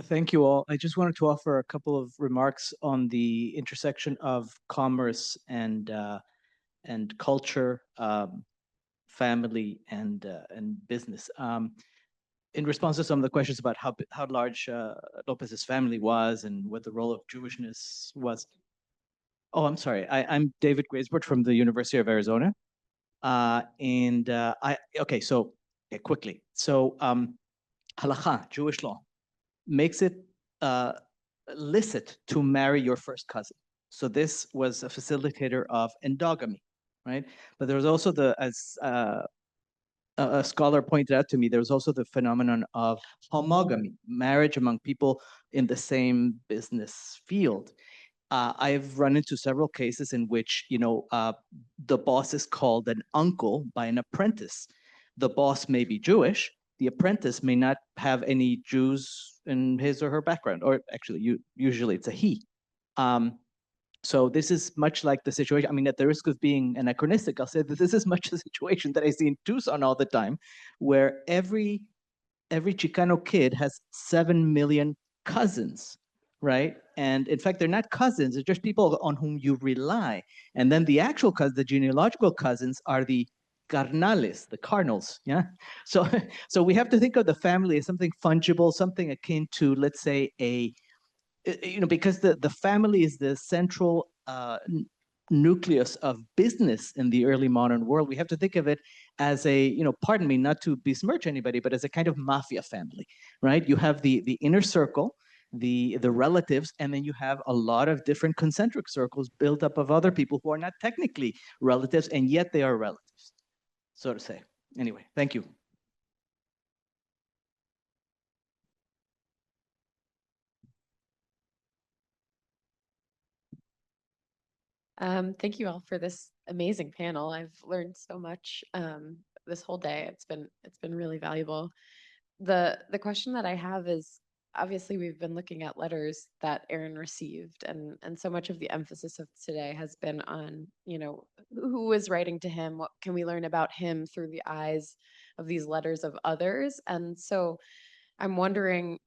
Thank you all. I just wanted to offer a couple of remarks on the intersection of commerce and culture, family, and business. in response to some of the questions about how large Lopez's family was and what the role of Jewishness was. Oh, I'm sorry. I'm David Weisberg from the University of Arizona. Quickly. So halakha, Jewish law, makes it licit to marry your first cousin. So this was a facilitator of endogamy, right? But there was also as a scholar pointed out to me, there was also the phenomenon of homogamy, marriage among people in the same business field. I've run into several cases in which, the boss is called an uncle by an apprentice. The boss may be Jewish, the apprentice may not have any Jews in his or her background, or actually, usually it's a he. So this is much like the situation. I mean, at the risk of being anachronistic, I'll say that this is much the situation that I see in Tucson all the time, where every Chicano kid has 7 million cousins, right? And in fact, they're not cousins, they're just people on whom you rely. And then the actual cousins, the genealogical cousins, are the carnales, the carnals, yeah? So, so we have to think of the family as something fungible, something akin to, let's say, because the family is the central nucleus of business in the early modern world. We have to think of it as pardon me, not to besmirch anybody, but as a kind of mafia family, right? You have the inner circle, the relatives, and then you have a lot of different concentric circles built up of other people who are not technically relatives, and yet they are relatives, so to say. Anyway, thank you. Thank you all for this amazing panel. I've learned so much this whole day. It's been really valuable. The question that I have is, obviously we've been looking at letters that Aaron received, and so much of the emphasis of today has been on, who was writing to him, what can we learn about him through the eyes of these letters of others. And so I'm wondering,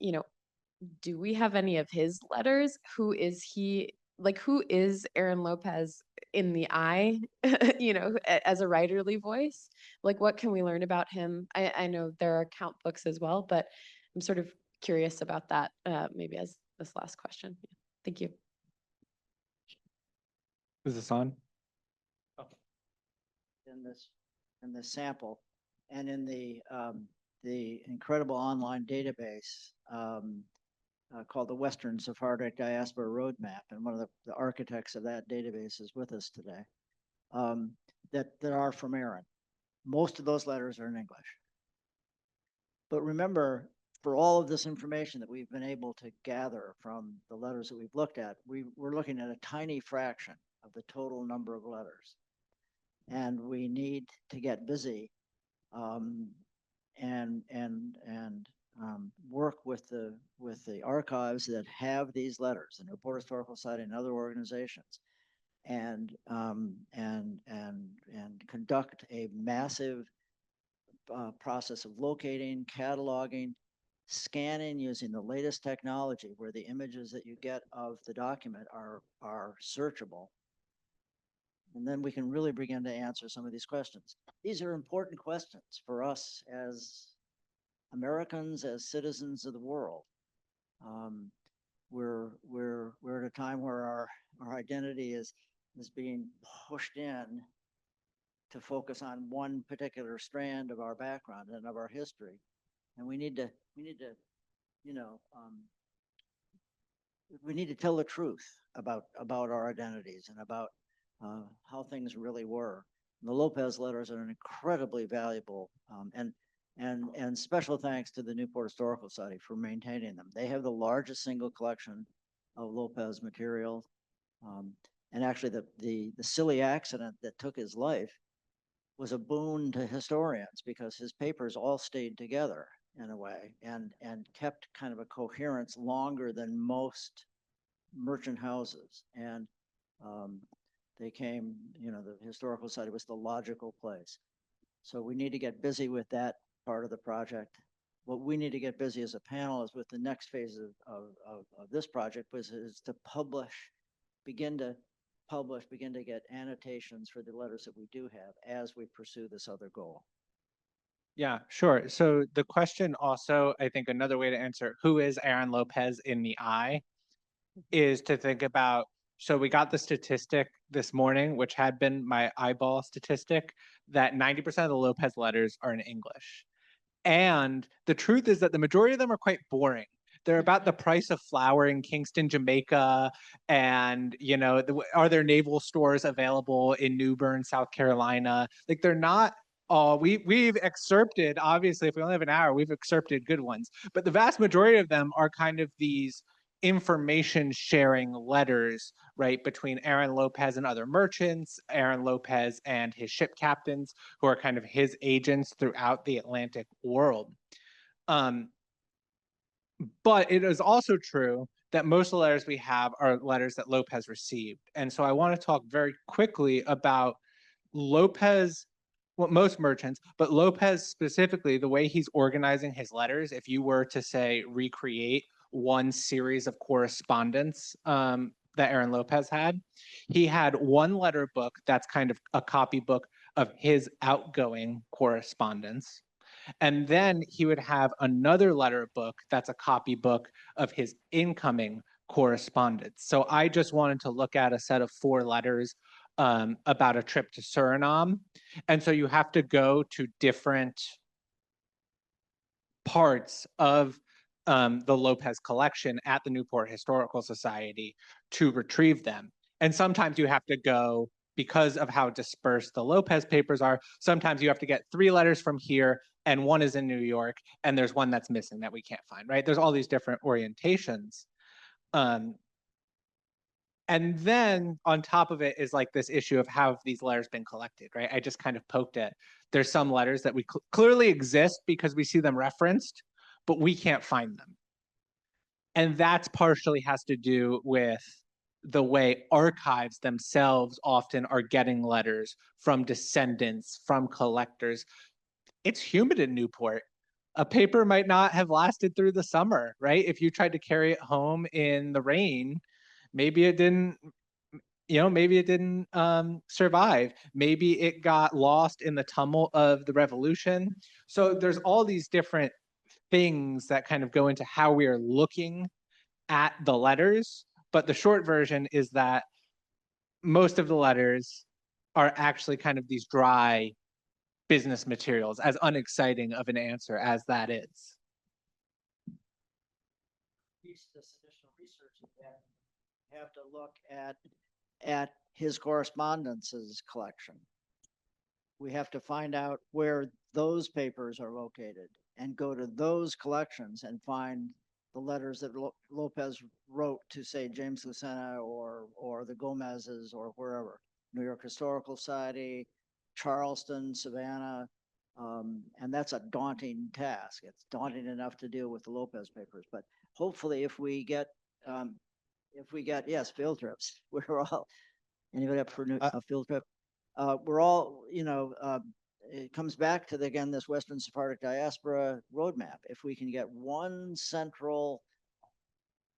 do we have any of his letters? Who is he? Like, who is Aaron Lopez in the eye, as a writerly voice? Like, what can we learn about him? I know there are account books as well, but I'm sort of curious about that, maybe as this last question. Thank you. Is this on? In this sample, and in the incredible online database called the Western Sephardic Diaspora Roadmap, and one of the architects of that database is with us today, that are from Aaron. Most of those letters are in English. But remember, for all of this information that we've been able to gather from the letters that we've looked at, we're looking at a tiny fraction of the total number of letters. And we need to get busy and work with the archives that have these letters, the Newport Historical Society and other organizations, and conduct a massive process of locating, cataloging, scanning using the latest technology, where the images that you get of the document are searchable. And then we can really begin to answer some of these questions. These are important questions for us as Americans, as citizens of the world. We're at a time where our identity is being pushed in to focus on one particular strand of our background and of our history, and we need to tell the truth about our identities and about how things really were. And the Lopez letters are an incredibly valuable, and special thanks to the Newport Historical Society for maintaining them. They have the largest single collection of Lopez material. And actually the silly accident that took his life was a boon to historians, because his papers all stayed together in a way and kept kind of a coherence longer than most merchant houses. And they came, the Historical Society was the logical place. So we need to get busy with that part of the project. What we need to get busy as a panel is with the next phase of this project, which is to begin to get annotations for the letters that we do have as we pursue this other goal. Yeah, sure. So the question also, I think another way to answer who is Aaron Lopez in the eye is to think about, so we got the statistic this morning, which had been my eyeball statistic, that 90% of the Lopez letters are in English. And the truth is that the majority of them are quite boring. They're about the price of flour in Kingston, Jamaica, and are there naval stores available in New Bern, South Carolina? Like they're not all we've excerpted, obviously, if we only have an hour, we've excerpted good ones. But the vast majority of them are kind of these information sharing letters, right, between Aaron Lopez and other merchants, Aaron Lopez and his ship captains, who are kind of his agents throughout the Atlantic world. But it is also true that most of the letters we have are letters that Lopez received. And so I want to talk very quickly about Lopez, well, most merchants, but Lopez specifically, the way he's organizing his letters. If you were to say recreate one series of correspondence that Aaron Lopez had, he had one letter book that's kind of a copybook of his outgoing correspondence. And then he would have another letter book that's a copybook of his incoming correspondence. So I just wanted to look at a set of 4 letters about a trip to Suriname. And so you have to go to different parts of the Lopez collection at the Newport Historical Society to retrieve them. And sometimes you have to go, because of how dispersed the Lopez papers are, sometimes you have to get 3 letters from here and one is in New York and there's one that's missing that we can't find, right? There's all these different orientations. And then on top of it is like this issue of how have these letters been collected, right? I just kind of poked it. There's some letters that we clearly exist because we see them referenced, but we can't find them. And that's partially has to do with the way archives themselves often are getting letters from descendants, from collectors. It's humid in Newport. A paper might not have lasted through the summer, right? If you tried to carry it home in the rain, maybe it didn't, maybe it didn't survive. Maybe it got lost in the tumult of the revolution. So there's all these different things that kind of go into how we are looking at the letters. But the short version is that most of the letters are actually kind of these dry business materials, as unexciting of an answer as that is. This additional research is that you have to look at his correspondences collection. We have to find out where those papers are located and go to those collections and find the letters that Lopez wrote to, say, James Lucena or the Gomez's or wherever, New York Historical Society, Charleston, Savannah, and that's a daunting task. It's daunting enough to deal with the Lopez papers, but hopefully if we get, yes, field trips, we're all, anybody up for a field trip? We're all, it comes back to, again, this Western Sephardic Diaspora roadmap. If we can get one central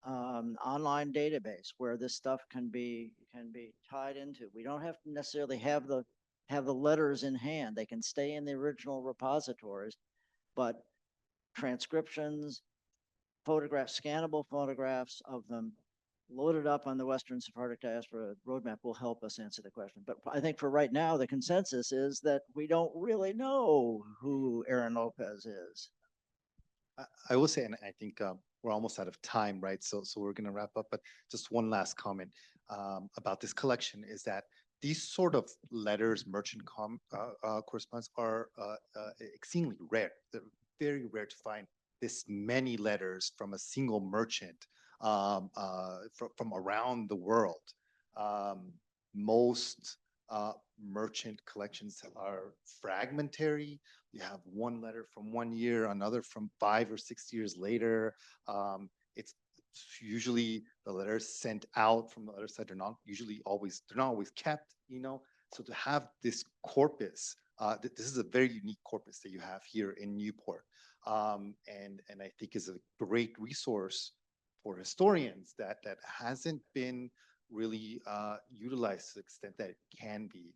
online database where this stuff can be tied into, we don't have to necessarily have the letters in hand. They can stay in the original repositories, but transcriptions, photographs, scannable photographs of them loaded up on the Western Sephardic Diaspora roadmap will help us answer the question. But I think for right now, the consensus is that we don't really know who Aaron Lopez is. I will say, and I think we're almost out of time, right? So we're going to wrap up, but just one last comment about this collection is that these sort of letters, merchant correspondence are exceedingly rare. They're very rare to find this many letters from a single merchant from around the world. Most merchant collections are fragmentary. You have one letter from one year, another from 5 or 6 years later. It's usually the letters sent out from the other side. They're not always kept, So to have this corpus, this is a very unique corpus that you have here in Newport. And I think is a great resource for historians that hasn't been really utilized to the extent that it can be.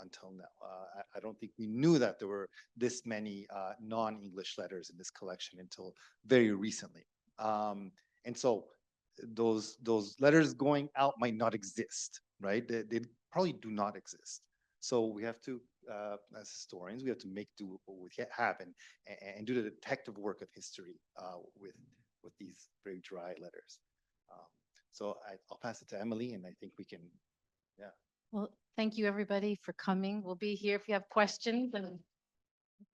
until now. I don't think we knew that there were this many non-English letters in this collection until very recently. And so those letters going out might not exist, right? They probably do not exist. So we have to, as historians, we have to make do with what we have and do the detective work of history with these very dry letters. So I'll pass it to Emily, and I think we can, yeah. Well, thank you, everybody, for coming. We'll be here if you have questions, and